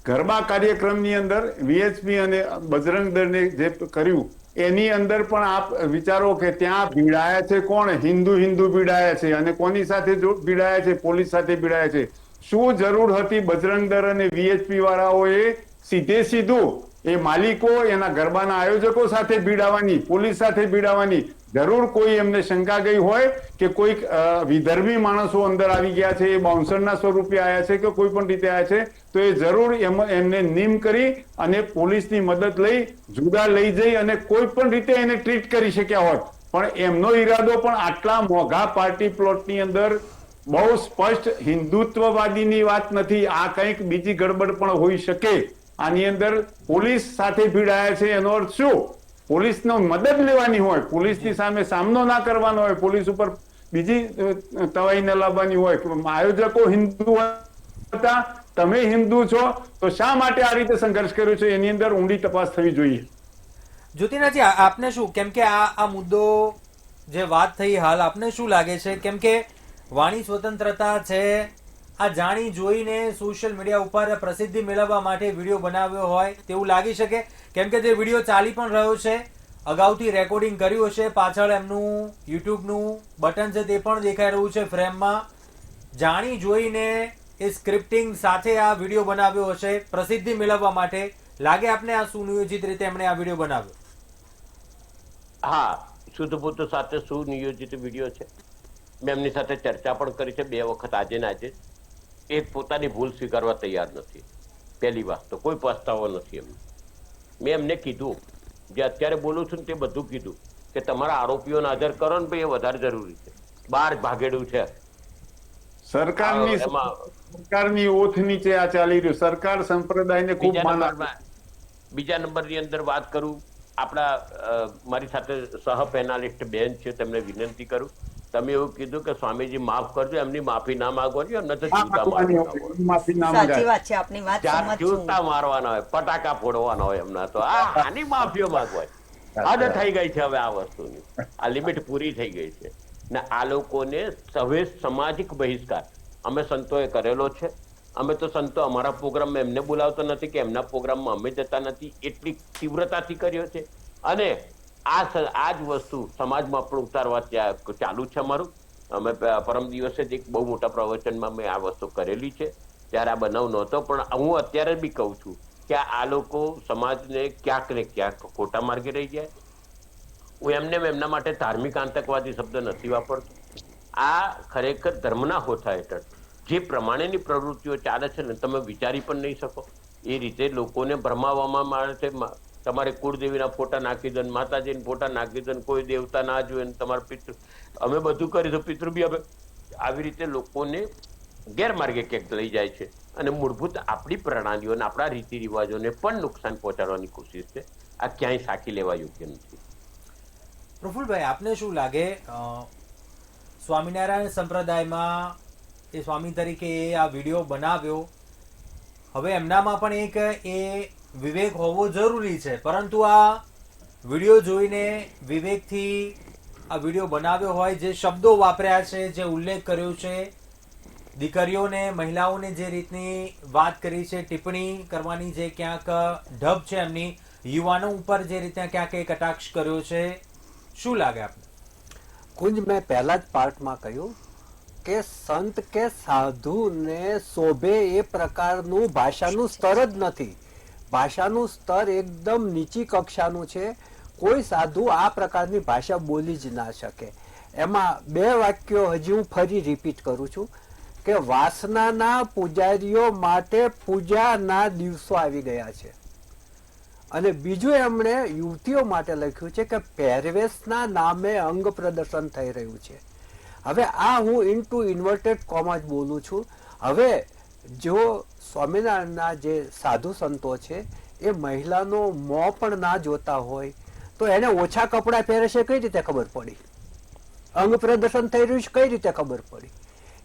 ગરબા કાર્યક્રમની અંદર VHP અને બજરંગ દળને જે કર્યું એની અંદર પણ આપ વિચારો કે ત્યાં ભીડાયા છે કોણ? હિન્દુ ભીડાયા છે. અને કોની સાથે ભીડાયા છે? પોલીસ સાથે ભીડાયા છે. શું જરૂર હતી બજરંગ દળ અને VHP વાળાઓએ સીધું એ માલિકો, એના ગરબાના આયોજકો સાથે ભીડાવાની, પોલીસ સાથે ભીડાવાની? જરૂર કોઈ એમને શંકા ગઈ હોય કે કોઈક વિધર્મી માણસો અંદર આવી ગયા છે, એ બાઉન્સરના સ્વરૂપે આવ્યા છે કે કોઈ પણ રીતે આવ્યા છે, તો એ જરૂર એમને નિમ કરી અને પોલીસની મદદ લઈ, જુદા લઈ જઈ અને કોઈ પણ રીતે એને ટ્રીટ કરી શક્યા હોત. પણ એમનો ઈરાદો પણ આટલા મોંઘા પાર્ટી પ્લોટની અંદર બહુ સ્પષ્ટ હિન્દુત્વવાદીની વાત નથી. આ કંઈક બીજી ગડબડ પણ હોઈ શકે. આની અંદર પોલીસ સાથે ભીડાયા છે એનો અર્થ શું? પોલીસનો મદદ લેવાની હોય, પોલીસની સામે સામનો ના કરવાનો હોય, પોલીસ ઉપર બીજી તવાઈ ન લાવવાની હોય. આયોજકો હિન્દુ હતા, તમે હિન્દુ છો, તો શા માટે આ રીતે સંઘર્ષ કર્યો છે? એની અંદર ઊંડી તપાસ થવી જોઈએ. જ્યોતિનાથજી, આપને શું, કેમ કે આ મુદ્દો જે વાત થઈ હાલ, આપને શું લાગે છે? કેમ કે વાણી સ્વતંત્રતા છે, આ જાણી જોઈને સોશિયલ મીડિયા ઉપર પ્રસિદ્ધિ મેળવવા માટે વિડીયો બનાવ્યો હોય તેવું લાગી શકે? કેમ કે જે વિડીયો ચાલી પણ રહ્યો છે, અગાઉથી રેકોર્ડિંગ કર્યું હશે, પાછળ એમનું યુટ્યુબનું બટન છે તે પણ દેખાઈ રહ્યું છે ફ્રેમમાં. જાણી જોઈને એ સ્ક્રિપ્ટિંગ સાથે આ વિડીયો બનાવ્યો હશે પ્રસિદ્ધિ મેળવવા માટે. લાગે આપને આ સુનિયોજિત રીતે એમણે આ વિડીયો બનાવ્યો? હા, શુદ્ધબુદ્ધ સાથે સુનિયોજિત વિડીયો છે. મેં એમની સાથે ચર્ચા પણ કરી છે 2 વખત, આજે ને આજે. એ પોતાની ભૂલ સ્વીકારવા તૈયાર નથી. પહેલી વાત તો કોઈ પસ્તાવો નથી એમને. મેં એમને કીધું, જે અત્યારે બોલું છું તે બધું કીધું કે તમારા આરોપીઓને હાજર કરો ને ભાઈ, એ વધારે જરૂરી છે. બહાર ભાગેડું છે. સરકારની ઓથ નીચે આ ચાલી રહ્યું. સરકાર સંપ્રદાયને ખૂબ બીજા નંબરની અંદર વાત કરું, આપણા મારી સાથે સહ પેનાલિસ્ટ બેન છે, તેમને વિનંતી કરું, તમે એવું કીધું કે સ્વામીજી માફ કરજો, એમની માફી ના માંગવાની, એમને તો સાચી વાત છે આપની વાત, સમજ છું. મારવાના હોય, ફટાકા ફોડવાના હોય એમના, તો આની માફીઓ માંગવાય. હદ થઈ ગઈ છે હવે આ વસ્તુની. આ લિમિટ પૂરી થઈ ગઈ છે ને આ લોકોને સામાજિક બહિષ્કાર અમે સંતોએ કરેલો છે અમે તો સંતો અમારા પ્રોગ્રામમાં એમને બોલાવતો નથી કે એમના પ્રોગ્રામમાં અમે જતા નથી, એટલી તીવ્રતાથી કર્યો છે. અને આ જ વસ્તુ સમાજમાં પણ ઉતારવા ચાલુ છે અમારું. અમે પરમ દિવસે જ એક બહુ મોટા પ્રવચનમાં મેં આ વસ્તુ કરેલી છે, ત્યારે આ બનાવ નહોતો. પણ હું અત્યારે બી કહું છું કે આ લોકો સમાજને ક્યાંક ને ક્યાંક ખોટા માર્ગે રહી જાય. હું એમના માટે ધાર્મિક આતંકવાદી શબ્દ નથી વાપરતો. આ ખરેખર ધર્મના હોઠા હેઠળ જે પ્રમાણેની પ્રવૃત્તિઓ ચાલે છે ને, તમે વિચારી પણ નહીં શકો એ રીતે લોકોને ભરમાવવામાં આવે છે. તમારે કુળદેવીના ફોટા નાખી દો, માતાજીના ફોટા નાખી દો, કોઈ દેવતા ના જોઈએ, તમારા પિતૃ અમે બધું કરીશું, પિતૃ બી અમે આવી રીતે લોકોને ગેરમાર્ગે ક્યાંક લઈ જાય છે અને મૂળભૂત આપણી પ્રણાલીઓ અને આપણા રીતિ રિવાજોને પણ નુકસાન પહોંચાડવાની કોશિશ છે. આ ક્યાંય સાખી લેવા યોગ્ય નથી. પ્રફુલભાઈ, આપને શું લાગે, સ્વામિનારાયણ સંપ્રદાયમાં એ સ્વામી તરીકે એ આ વિડીયો બનાવ્યો, હવે એમનામાં પણ એક એ વિવેક હોવો જરૂરી છે, પરંતુ આ વિડીયો જોઈને વિવેકથી આ વિડીયો બનાવ્યો હોય, જે શબ્દો વાપર્યા છે, જે ઉલ્લેખ કર્યો છે, દીકરીઓને મહિલાઓને જે રીતની વાત કરી છે, ટિપ્પણી કરવાની જે ક્યાંક ઢબ છે એમની, યુવાનો ઉપર જે રીતે ક્યાંક એક કટાક્ષ કર્યો છે, શું લાગે આપને? કુંજ, મેં પહેલા જ પાર્ટમાં કહ્યું કે સંત કે સાધુને શોભે એ પ્રકારનું ભાષાનું સ્તર જ નથી. ભાષાનું સ્તર એકદમ નીચી કક્ષાનું છે. કોઈ સાધુ આ પ્રકારની ભાષા બોલી જ ના શકે. એમાં 2 વાક્યો હજી હું ફરી રિપીટ કરું છું કે વાસનાના પૂજારીઓ માટે પૂજાના દિવસો આવી ગયા છે. અને બીજું એમણે યુવતીઓ માટે લખ્યું છે કે પહેરવેશના નામે અંગ પ્રદર્શન થઈ રહ્યું છે. હવે આ હું ઇનટુ ઇન્વર્ટેડ કોમા જ બોલું છું. હવે જો સ્વામિનારાયણના જે સાધુ સંતો છે એ મહિલાનો મોં પણ ના જોતા હોય તો એને ઓછા કપડાં પહેરે છે કઈ રીતે ખબર પડી? અંગ પ્રદર્શન થઈ રહ્યું છે કઈ રીતે ખબર પડી?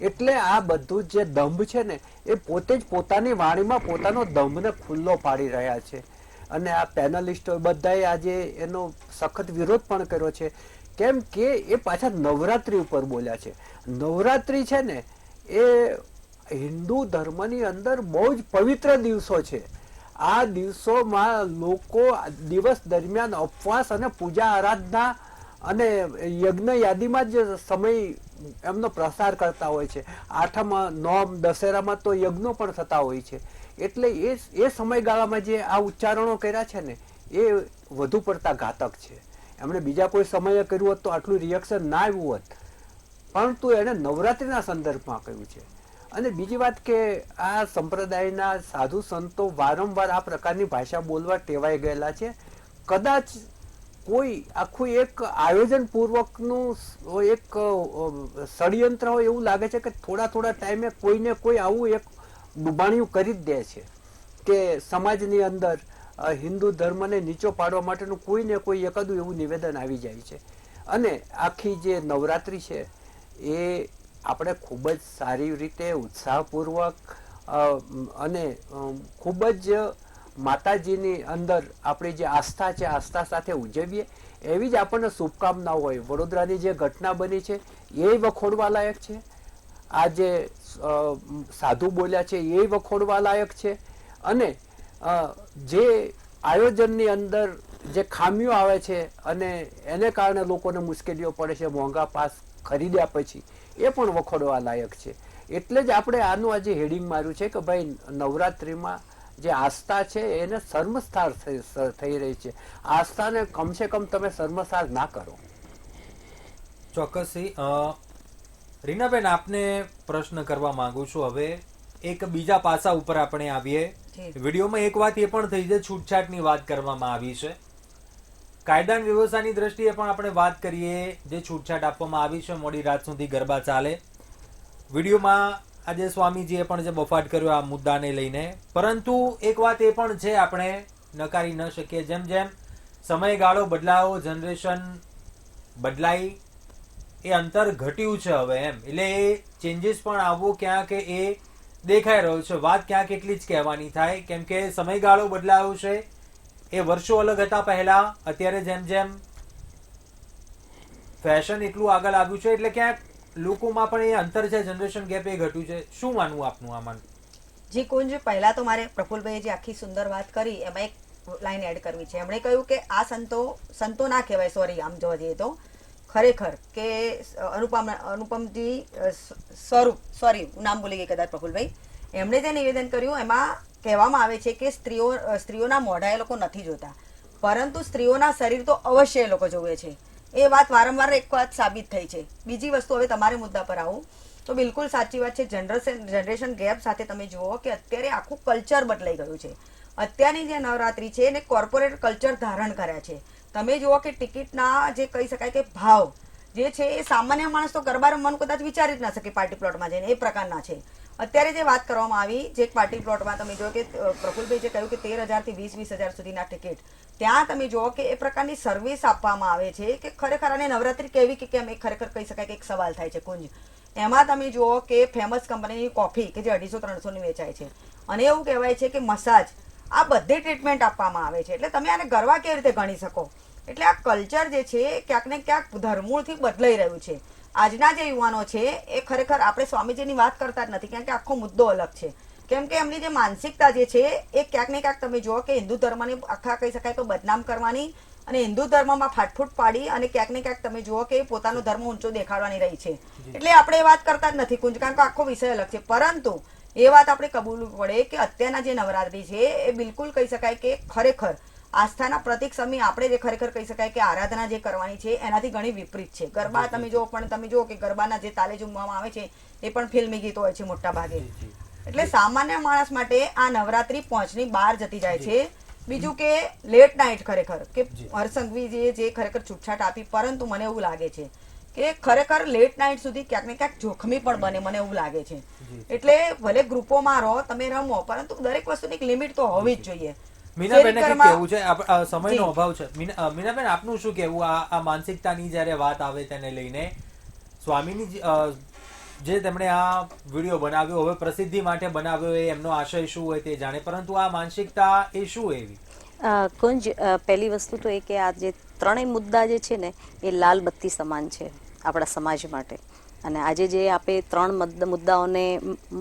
એટલે આ બધું જે દંભ છે ને, એ પોતે જ પોતાની વાણીમાં પોતાનો દંભને ખુલ્લો પાડી રહ્યા છે. અને આ પેનલિસ્ટો બધાએ આજે એનો સખત વિરોધ પણ કર્યો છે. કેમ કે એ પાછા નવરાત્રી ઉપર બોલ્યા છે. નવરાત્રી છે ને એ હિન્દુ ધર્મની અંદર બહુ જ પવિત્ર દિવસો છે. આ દિવસોમાં લોકો દિવસ દરમિયાન ઉપવાસ અને પૂજા આરાધના અને યજ્ઞ યાદીમાં જ સમય એમનો પ્રસાર કરતા હોય છે. આઠમ, નોમ, દશેરામાં તો યજ્ઞો પણ થતા હોય છે. એટલે એ સમયગાળામાં જે આ ઉચ્ચારણો કર્યા છે ને, એ વધુ પડતા ઘાતક છે. એમણે બીજા કોઈ સમયે કર્યું હોત તો આટલું રિએક્શન ના આવ્યું હોત, પરંતુ એણે નવરાત્રિના સંદર્ભમાં કહ્યું છે. અને બીજી વાત કે આ સંપ્રદાયના સાધુ સંતો વારંવાર આ પ્રકારની ભાષા બોલવા ટેવાઈ ગયેલા છે. કદાચ કોઈ આખું એક આયોજન પૂર્વકનું એક ષડયંત્ર હોય એવું લાગે છે કે થોડા ટાઈમે કોઈને કોઈ આવું એક ડૂબાણિયું કરી જ દે છે કે સમાજની અંદર હિન્દુ ધર્મને નીચો પાડવા માટેનું કોઈને કોઈ એકાદું એવું નિવેદન આવી જાય છે. અને આખી જે નવરાત્રિ છે એ આપણે ખૂબ જ સારી રીતે ઉત્સાહપૂર્વક અને ખૂબ જ માતાજીની અંદર આપણી જે આસ્થા છે, આસ્થા સાથે ઉજવીએ એવી જ આપણને શુભકામનાઓ હોય. વડોદરાની જે ઘટના બની છે એ વખોડવા લાયક છે. આ જે સાધુ બોલ્યા છે એ વખોડવા લાયક છે. અને જે આયોજનની અંદર જે ખામીઓ આવે છે અને એને કારણે લોકોને મુશ્કેલીઓ પડે છે મોંઘા પાસ ખરીદ્યા પછી, એ પણ વખોડવા લાયક છે. એટલે જ આપણે આનું આજે હેડિંગ માર્યું છે કે ભાઈ નવરાત્રિમાં જે આસ્થા છે એને શર્મસાર થઈ રહી છે. આસ્થાને કમસે કમ તમે શર્મસાર ના કરો. ચોક્કસથી. રીનાબેન, આપને પ્રશ્ન કરવા માંગુ છું. હવે એક બીજા પાસા ઉપર આપણે આવીએ. વિડીયોમાં એક વાત એ પણ થઈ છે, છૂટછાટની વાત કરવામાં આવી છે. કાયદા અને વ્યવસ્થાની દ્રષ્ટિએ પણ આપણે વાત કરીએ, જે છૂટછાટ આપવામાં આવી છે, મોડી રાત સુધી ગરબા ચાલે. વિડીયોમાં આજે સ્વામીજીએ પણ જે બફાટ કર્યો આ મુદ્દાને લઈને, પરંતુ એક વાત એ પણ છે, આપણે નકારી ન શકીએ, જેમ જેમ સમયગાળો બદલાયો, જનરેશન બદલાઈ, એ અંતર ઘટ્યું છે હવે એમ. એટલે એ ચેન્જીસ પણ આવવો ક્યાંક એ દેખાઈ રહ્યો છે. વાત ક્યાંક એટલી જ કહેવાની થાય, કેમ કે સમયગાળો બદલાયો છે. એ વર્ષો અલગ હતા પહેલા, અત્યારે જેમ જેમ ફેશન એટલું આગળ આવ્યું છે, એટલે ક્યાંક લોકોમાં પણ એ અંતર છે, જનરેશન ગેપ એ ઘટ્યું છે. શું માનવું આપનું આમાં? જી કુંજ, પહેલા તો મારે પ્રફુલભાઈએ જે આખી સુંદર વાત કરી એમાં એક લાઈન એડ કરવી છે. એમણે કહ્યું કે આ સંતો ના કહેવાય, સોરી, આમ જોવા જઈએ તો ખરેખર કે અનુપમજી સ્વરૂપ, સોરી હું નામ ભૂલી ગઈ કદાચ પ્રફુલભાઈ, એમણે જે નિવેદન કર્યું એમાં કહેવામાં આવે છે કે સ્ત્રીઓના મોઢા એ લોકો નથી જોતા, પરંતુ સ્ત્રીઓના શરીર તો અવશ્ય એ લોકો જોવે છે. એ વાત વારંવાર એક વાત સાબિત થઈ છે. બીજી વસ્તુ, હવે તમારે મુદ્દા પર આવું તો બિલકુલ સાચી વાત છે. જનરેશન ગેપ સાથે તમે જુઓ કે અત્યારે આખું કલ્ચર બદલાઈ ગયું છે. અત્યારની જે નવરાત્રી છે એને કોર્પોરેટ કલ્ચર ધારણ કર્યા છે. તમે જુઓ કે ટિકિટના જે કહી શકાય કે ભાવ જે છે એ સામાન્ય માણસ તો ગરબા રમવાનું કદાચ વિચારી જ ના શકે પાર્ટી પ્લોટમાં જઈને, એ પ્રકારના છે. અત્યારે જે વાત કરવામાં આવી, જે પાર્ટી પ્લોટમાં તમે જુઓ કે પ્રફુલભાઈ જે કહ્યું કે 13,000 થી 20,000 સુધીના ટિકિટ, ત્યાં તમે જુઓ કે એ પ્રકારની સર્વિસ આપવામાં આવે છે કે ખરેખર આને નવરાત્રી કેવી કે કેમ, એ ખરેખર કહી શકાય કે એક સવાલ થાય છે કુંજ. એમાં તમે જુઓ કે ફેમસ કંપનીની કોફી કે જે 250-300ની વેચાય છે, અને એવું કહેવાય છે કે મસાજ, આ બધી ટ્રીટમેન્ટ આપવામાં આવે છે. એટલે તમે આને ગરબા કેવી રીતે ગણી શકો? એટલે આ કલ્ચર જે છે ક્યાંક ને ક્યાંક ધરમૂળથી બદલાઈ રહ્યું છે. આજના જે યુવાનો છે એ ખરેખર, આપણે સ્વામીજીની વાત કરતા જ નથી, કારણ કે આખો મુદ્દો અલગ છે. કેમ કે એમની જે માનસિકતા જે છે એ ક્યાંક ને ક્યાંક તમે જુઓ કે હિન્દુ ધર્મની આખા કહી શકાય તો બદનામ કરવાની અને હિન્દુ ધર્મમાં ફાટફૂટ પાડી અને ક્યાંક ને ક્યાંક તમે જુઓ કે પોતાનો ધર્મ ઊંચો દેખાડવાની રહી છે. એટલે આપણે એ વાત કરતા જ નથી કુંજ, કારણ કે આખો વિષય અલગ છે. પરંતુ એ વાત આપણે કબૂલવું પડે કે અત્યારના જે નવરાત્રી છે એ બિલકુલ કહી શકાય કે ખરેખર આસ્થાના પ્રતિક સમય આપણે જે ખરેખર કહી શકાય કે આરાધના જે કરવાની છે એનાથી ઘણી વિપરીત છે. ગરબા તમે જુઓ, પણ તમે જુઓ કે ગરબાના જે તાલે ઝૂમવામાં આવે છે એ પણ ફિલ્મી ગીતો હોય છે મોટા ભાગે. એટલે સામાન્ય માણસ માટે આ નવરાત્રી પહોંચની બહાર જતી જાય છે. બીજું કે લેટ નાઇટ ખરેખર કે હરસંઘવીજીએ જે ખરેખર છૂટછાટ આપી, પરંતુ મને એવું લાગે છે કે ખરેખર લેટ નાઇટ સુધી ક્યાંક ને ક્યાંક જોખમી પણ બને, મને એવું લાગે છે. એટલે ભલે ગ્રુપોમાં રહો, તમે રમો, પરંતુ દરેક વસ્તુની એક લિમિટ તો હોવી જ જોઈએ. મીનાબેન કેવું છે, સમયનો અભાવ છે. મીનાબેન, આપનું શું કેવું આ માનસિકતાની જ્યારે વાત આવે તેને લઈને? સ્વામીની જે તેમણે આ વિડીયો બનાવ્યો, હવે પ્રસિદ્ધિ માટે બનાવ્યો, એ એમનો આશય શું હોય તે જાણે, પરંતુ આ માનસિકતા એ શું એવી? કુંજ, પહેલી વસ્તુ તો એ કે આ જે ત્રણેય મુદ્દા જે છે ને એ લાલ બત્તી સમાન છે આપણા સમાજ માટે. અને આજે જે આપણે ત્રણ મુદ્દાઓને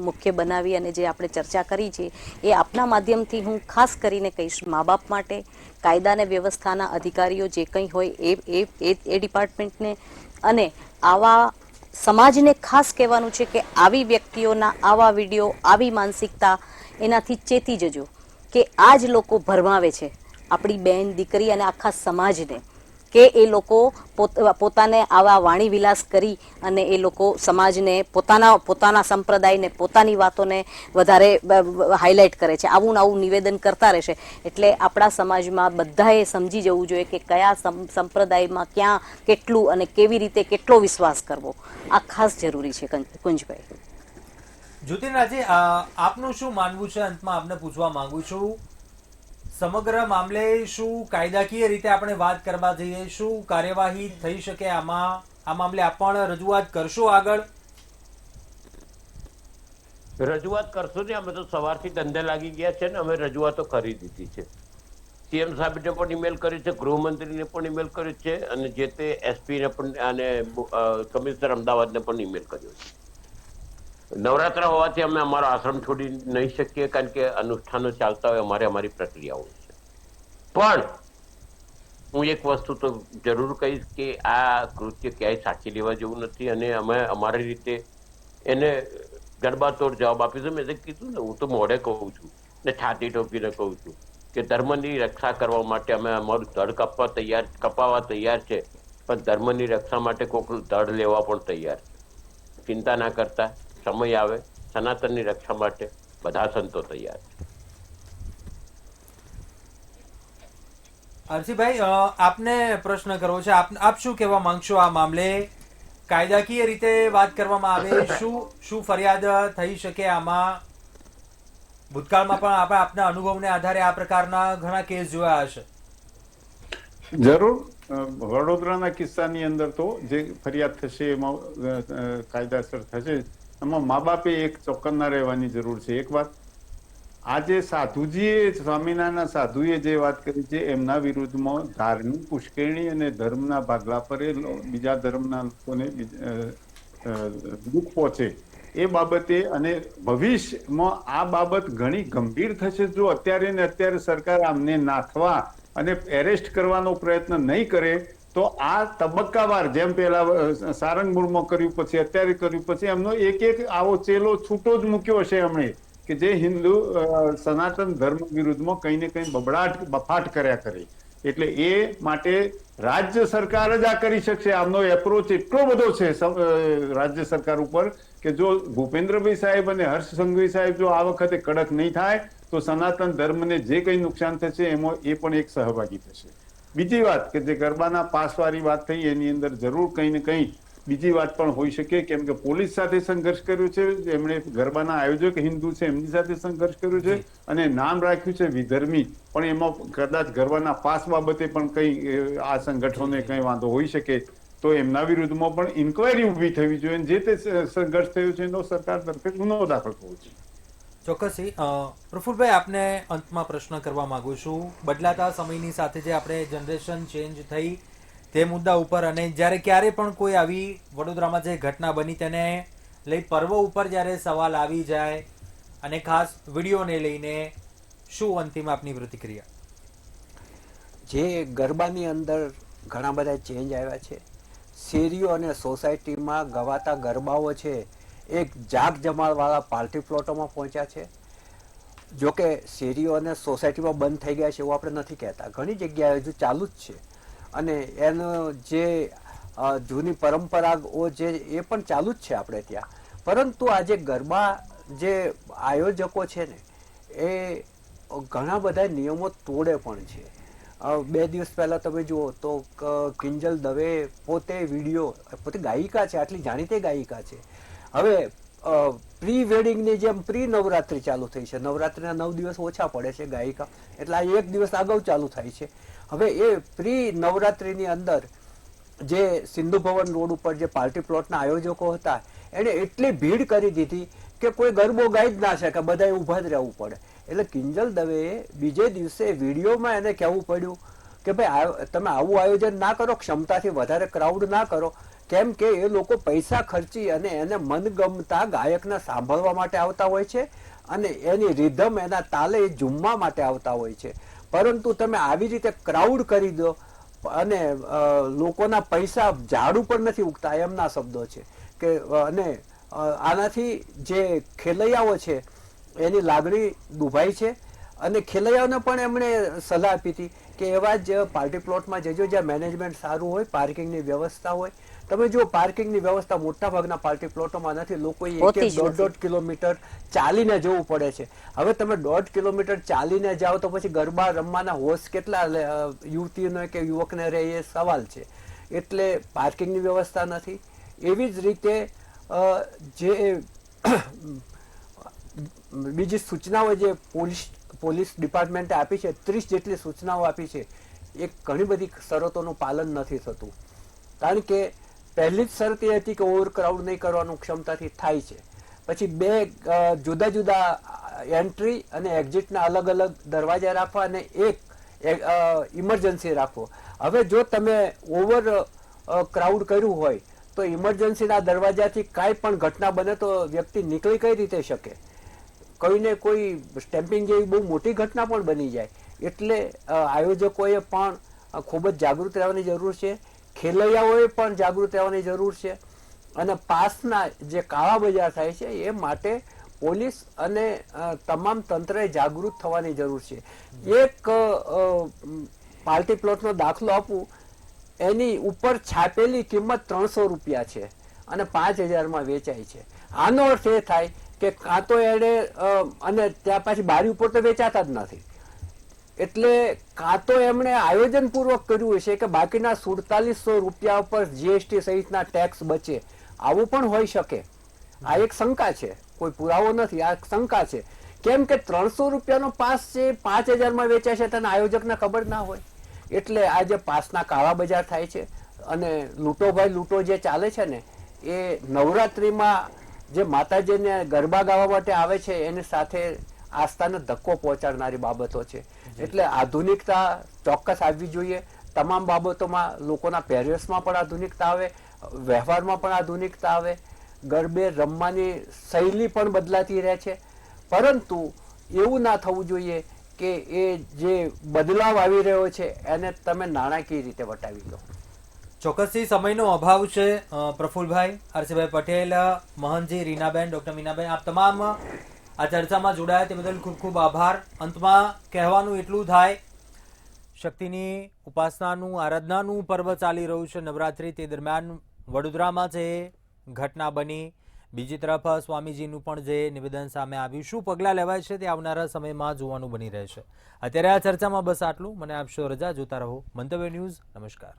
મુખ્ય બનાવી અને જે આપણે ચર્ચા કરી છે એ આપના માધ્યમથી હું ખાસ કરીને કહીશ મા બાપ માટે, કાયદા અને વ્યવસ્થાના અધિકારીઓ જે કંઈ હોય એ ડિપાર્ટમેન્ટને, અને આવા સમાજને ખાસ કહેવાનું છે કે આવી વ્યક્તિઓના આવા વિડીયો, આવી માનસિકતા, એનાથી ચેતી જજો કે આ જ લોકો ભરમાવે છે આપણી બહેન દીકરી અને આખા સમાજને, કે એ લોકો પોતાને આવા વાણી વિલાસ કરી અને એ લોકો સમાજને પોતાના સંપ્રદાયને, પોતાની વાતોને વધારે હાઇલાઇટ કરે છે. આવું આવું નિવેદન કરતા રહેશે. એટલે આપણા સમાજમાં બધાએ સમજી જવું જોઈએ કે કયા સંપ્રદાયમાં ક્યાં કેટલું અને કેવી રીતે કેટલો વિશ્વાસ કરવો, આ ખાસ જરૂરી છે. કુંજભાઈ. જ્યોતિર્નાજી, આપનું શું માનવું છે? અંતમાં આપને પૂછવા માંગુ છું, સમગ્ર મામલે શું કાયદાકીય રીતે આપણે વાત કરવા જઈએ, શું કાર્યવાહી થઈ શકે આમાં? આ મામલે આપ પણ રજૂઆત કરશો આગળ? રજૂઆત કરશો ને, અમે તો સવારથી ધંધે લાગી ગયા છે ને, અમે રજૂઆતો કરી દીધી છે. સીએમ સાહેબને પણ ઈમેલ કરી છે, ગૃહમંત્રીને પણ ઈમેલ કર્યો છે, અને જે તે એસપીને પણ અને કમિશનર અમદાવાદને પણ ઈમેલ કર્યો છે. નવરાત્રા હોવાથી અમે અમારો આશ્રમ છોડી નહીં શકીએ, કારણ કે અનુષ્ઠાનો ચાલતા હોય, અમારી પ્રક્રિયાઓ છે. પણ હું એક વસ્તુ તો જરૂર કહીશ કે આ કૃત્ય ક્યાંય સાચી લેવા જેવું નથી, અને અમે અમારી રીતે એને ગરબાતોડ જવાબ આપીશું. મેં કીધું ને, હું તો મોઢે કહું છું ને છાતી ઠોકીને કહું છું કે ધર્મની રક્ષા કરવા માટે અમે અમારું ધડ કપાવવા તૈયાર છે, પણ ધર્મની રક્ષા માટે કોઈક ધડ લેવા પણ તૈયાર છે. ચિંતા ના કરતા, સમય આવે સનાતનની રક્ષા માટે બધા સંતો તૈયાર છે. હરસિભાઈ, આપને પ્રશ્ન કરવો છે. આપ શું કહેવા માંગશો આ મામલે? કાયદાકીય રીતે વાત કરવામાં આવે, શું ફરિયાદ થઈ શકે આમાં? ભૂતકાળમાં પણ આપણે આપના અનુભવને આધારે આ પ્રકારના ઘણા કેસ જોયા હશે. જરૂર. વડોદરાના કિસ્સાની અંદર તો જે ફરિયાદ થશે એમાં કાયદાસર થશે. એમાં મા બાપે એક ચોક્કસના રહેવાની જરૂર છે. એક વાત, આજે સાધુજીએ, સ્વામિનારાયણ સાધુએ જે વાત કરી છે એમના વિરુદ્ધમાં ધાર્મિક ઉશ્કેરણી અને ધર્મના ભાગલા પર બીજા ધર્મના લોકોને દુઃખ પહોંચે એ બાબતે અને ભવિષ્યમાં આ બાબત ઘણી ગંભીર થશે જો અત્યારે ને અત્યારે સરકાર આમને નાથવા અને એરેસ્ટ કરવાનો પ્રયત્ન નહીં કરે તો આ તબક્કાવાર જેમ પેલા સારંગપુરમાં કર્યું પછી અત્યારે કર્યું પછી એમનો એક એક આવો ચેલો છૂટો જ મૂક્યો હશે એમણે કે જે હિન્દુ સનાતન ધર્મ વિરુદ્ધમાં કંઈ ને કંઈ બફાટ કર્યા કરે. એટલે એ માટે રાજ્ય સરકાર જ આ કરી શકશે. આમનો એપ્રોચ એટલો બધો છે રાજ્ય સરકાર ઉપર કે જો ભૂપેન્દ્રભાઈ સાહેબ અને હર્ષ સંઘવી સાહેબ જો આ વખતે કડક નહીં થાય તો સનાતન ધર્મને જે કંઈ નુકસાન થશે એમાં એ પણ એક સહભાગી થશે. બીજી વાત કે જે ગરબાના પાસવાળી વાત થઈ એની અંદર જરૂર કંઈ ને કંઈ બીજી વાત પણ હોઈ શકે કેમ કે પોલીસ સાથે સંઘર્ષ કર્યો છે. એમણે ગરબાના આયોજક હિન્દુ છે એમની સાથે સંઘર્ષ કર્યો છે અને નામ રાખ્યું છે વિધર્મી, પણ એમાં કદાચ ગરબાના પાસ બાબતે પણ કંઈ આ સંગઠનોને કંઈ વાંધો હોઈ શકે તો એમના વિરુદ્ધમાં પણ ઇન્કવાયરી ઊભી થવી જોઈએ. જે તે સંઘર્ષ થયો છે એનો સરકાર તરફે ગુનો દાખલ થવો જોઈએ. ચોક્કસથી. પ્રફુલભાઈ, આપને અંતમાં પ્રશ્ન કરવા માંગુ છું. બદલાતા સમયની સાથે જે આપણે જનરેશન ચેન્જ થઈ તે મુદ્દા ઉપર અને જ્યારે ક્યારે પણ કોઈ આવી વડોદરામાં જે ઘટના બની તેને લઈ પર્વ ઉપર જ્યારે સવાલ આવી જાય અને ખાસ વિડીયોને લઈને શું અંતિમ આપની પ્રતિક્રિયા? જે ગરબાની અંદર ઘણા બધા ચેન્જ આવ્યા છે. શેરીઓ અને સોસાયટીમાં ગવાતા ગરબાઓ છે એક જાગ જમાળવાળા પાર્ટી પ્લોટોમાં પહોંચ્યા છે. જોકે શેરીઓ અને સોસાયટીમાં બંધ થઈ ગયા છે એવું આપણે નથી કહેતા, ઘણી જગ્યાએ હજુ ચાલુ જ છે અને એનો જે જૂની પરંપરાઓ જે એ પણ ચાલુ જ છે આપણે ત્યાં. પરંતુ આજે ગરબા જે આયોજકો છે ને એ ઘણા બધા નિયમો તોડે પણ છે. 2 દિવસ પહેલા તમે જુઓ તો કિંજલ દવે પોતે ગાયિકા છે, આટલી જાણીતી ગાયિકા છે. હવે પ્રી વેડિંગની જેમ પ્રી નવરાત્રી ચાલુ થઈ છે. નવરાત્રીના 9 દિવસ ઓછા પડે છે ગાયિકા, એટલે આ 1 દિવસ અગાઉ ચાલુ થાય છે. હવે એ પ્રી નવરાત્રીની અંદર જે સિંધુ ભવન રોડ ઉપર જે પાર્ટી પ્લોટના આયોજકો હતા એણે એટલી ભીડ કરી દીધી કે કોઈ ગરબો ગાઈ જ ના શકે, બધાએ ઊભા જ રહેવું પડે. એટલે કિંજલ દવેએ બીજે દિવસે વિડીયોમાં એને કહેવું પડ્યું કે ભાઈ તમે આવું આયોજન ના કરો, ક્ષમતાથી વધારે ક્રાઉડ ના કરો, કેમ કે એ લોકો પૈસા ખર્ચી અને એને મનગમતા ગાયકને સાંભળવા માટે આવતા હોય છે અને એની રિધમ એના તાલે ઝૂમવા માટે આવતા હોય છે. પરંતુ તમે આવી રીતે ક્રાઉડ કરી દો અને લોકોના પૈસા ઝાડુ પણ નથી ઉગતા, એમના શબ્દો છે કે અને આનાથી જે ખેલૈયાઓ છે એની લાગણી દુભાઈ છે અને ખેલૈયાઓને પણ એમણે સલાહ આપી હતી કે એવા જ પાર્ટી પ્લોટમાં જજો જ્યાં મેનેજમેન્ટ સારું હોય, પાર્કિંગની વ્યવસ્થા હોય. તમે જો પાર્કિંગની વ્યવસ્થા મોટા ભાગના પાર્ટી પ્લોટોમાં નથી. લોકોએ 1.5 કિલોમીટર ચાલીને જવું પડે છે. હવે તમે 1.5 કિલોમીટર ચાલીને જાઓ તો પછી ગરબા રમવાના હોશ કેટલા યુવતીનો કે યુવકને રહે એ સવાલ છે. એટલે પાર્કિંગની વ્યવસ્થા નથી. એવી જ રીતે જે બીજી સૂચનાઓ જે પોલીસ ડિપાર્ટમેન્ટે આપી છે, 30 જેટલી સૂચનાઓ આપી છે, એ ઘણી બધી શરતોનું પાલન નથી થતું. કારણ કે પહેલી જ શરત એ હતી કે ઓવરક્રાઉડ નહીં કરવાનું ક્ષમતાથી થાય છે. પછી 2 જુદા જુદા એન્ટ્રી અને એક્ઝિટના અલગ અલગ દરવાજા રાખવા અને એક ઇમરજન્સી રાખવો. હવે જો તમે ઓવર ક્રાઉડ કર્યું હોય તો ઇમરજન્સીના દરવાજાથી કાંઈ પણ ઘટના બને તો વ્યક્તિ નીકળી કઈ રીતે શકે? કોઈને કોઈ સ્ટેમ્પિંગ જેવી બહુ મોટી ઘટના પણ બની જાય. એટલે આયોજકોએ પણ ખૂબ જ જાગૃત રહેવાની જરૂર છે. ખેલૈયાઓએ પણ જાગૃત રહેવાની જરૂર છે અને પાસના જે કાળા બજાર થાય છે એ માટે પોલીસ અને તમામ તંત્રએ જાગૃત થવાની જરૂર છે. એક પાર્ટી પ્લોટનો દાખલો આપું, એની ઉપર છાપેલી કિંમત 300 રૂપિયા છે અને 5000માં વેચાય છે. આનો અર્થ એ થાય કે કાં તો એણે અને ત્યાં પાછી બારી ઉપર તો વેચાતા જ નથી, એટલે કાં તો એમણે આયોજનપૂર્વક કર્યું હશે કે બાકીના 4700 રૂપિયા ઉપર જીએસટી સહિતના ટેક્સ બચે. આવું પણ હોઈ શકે. આ એક શંકા છે, કોઈ પુરાવો નથી, આ શંકા છે. કેમ કે 300 રૂપિયાનો પાસ છે 5000માં વેચાશે તને આયોજકને ખબર ના હોય. એટલે આ જે પાસના કાળા બજાર થાય છે અને લૂંટો ભાઈ લૂંટો જે ચાલે છે ને એ નવરાત્રિમાં જે માતાજીને ગરબા ગાવા માટે આવે છે એની સાથે આસ્થાને ધક્કો પહોંચાડનારી બાબતો છે. એટલે આધુનિકતા ચોક્કસ આવવી જોઈએ. તમામ બાબતોમાં લોકોના પહેરવેશમાં પણ આધુનિકતા આવે, વ્યવહારમાં પણ આધુનિકતા આવે ગરબે રમવાની શૈલી પણ બદલાતી રહે છે, પરંતુ એવું ના થવું જોઈએ કે એ જે બદલાવ આવી રહ્યો છે એને તમે નાણાકીય રીતે વટાવી લો. ચોક્કસથી સમયનો અભાવ છે. પ્રફુલભાઈ, હર્ષભાઈ પટેલ, મહંતજી, રીનાબેન, ડૉક્ટર મીનાબેન, આપ તમામ આ ચર્ચામાં જોડાયા તે બદલ ખૂબ ખૂબ આભાર. અંતમાં કહેવાનું એટલું થાય, શક્તિની ઉપાસનાનું આરાધનાનું પર્વ ચાલી રહ્યું છે નવરાત્રિ, તે દરમિયાન વડોદરામાં જે ઘટના બની, બીજી તરફ સ્વામીજીનું પણ જે નિવેદન સામે આવ્યું, શું પગલાં લેવાય છે તે આવનારા સમયમાં જોવાનું બની રહેશે. અત્યારે આ ચર્ચામાં બસ આટલું. મને આપશો રજા. જોતા રહો મંતવ્ય ન્યૂઝ. નમસ્કાર.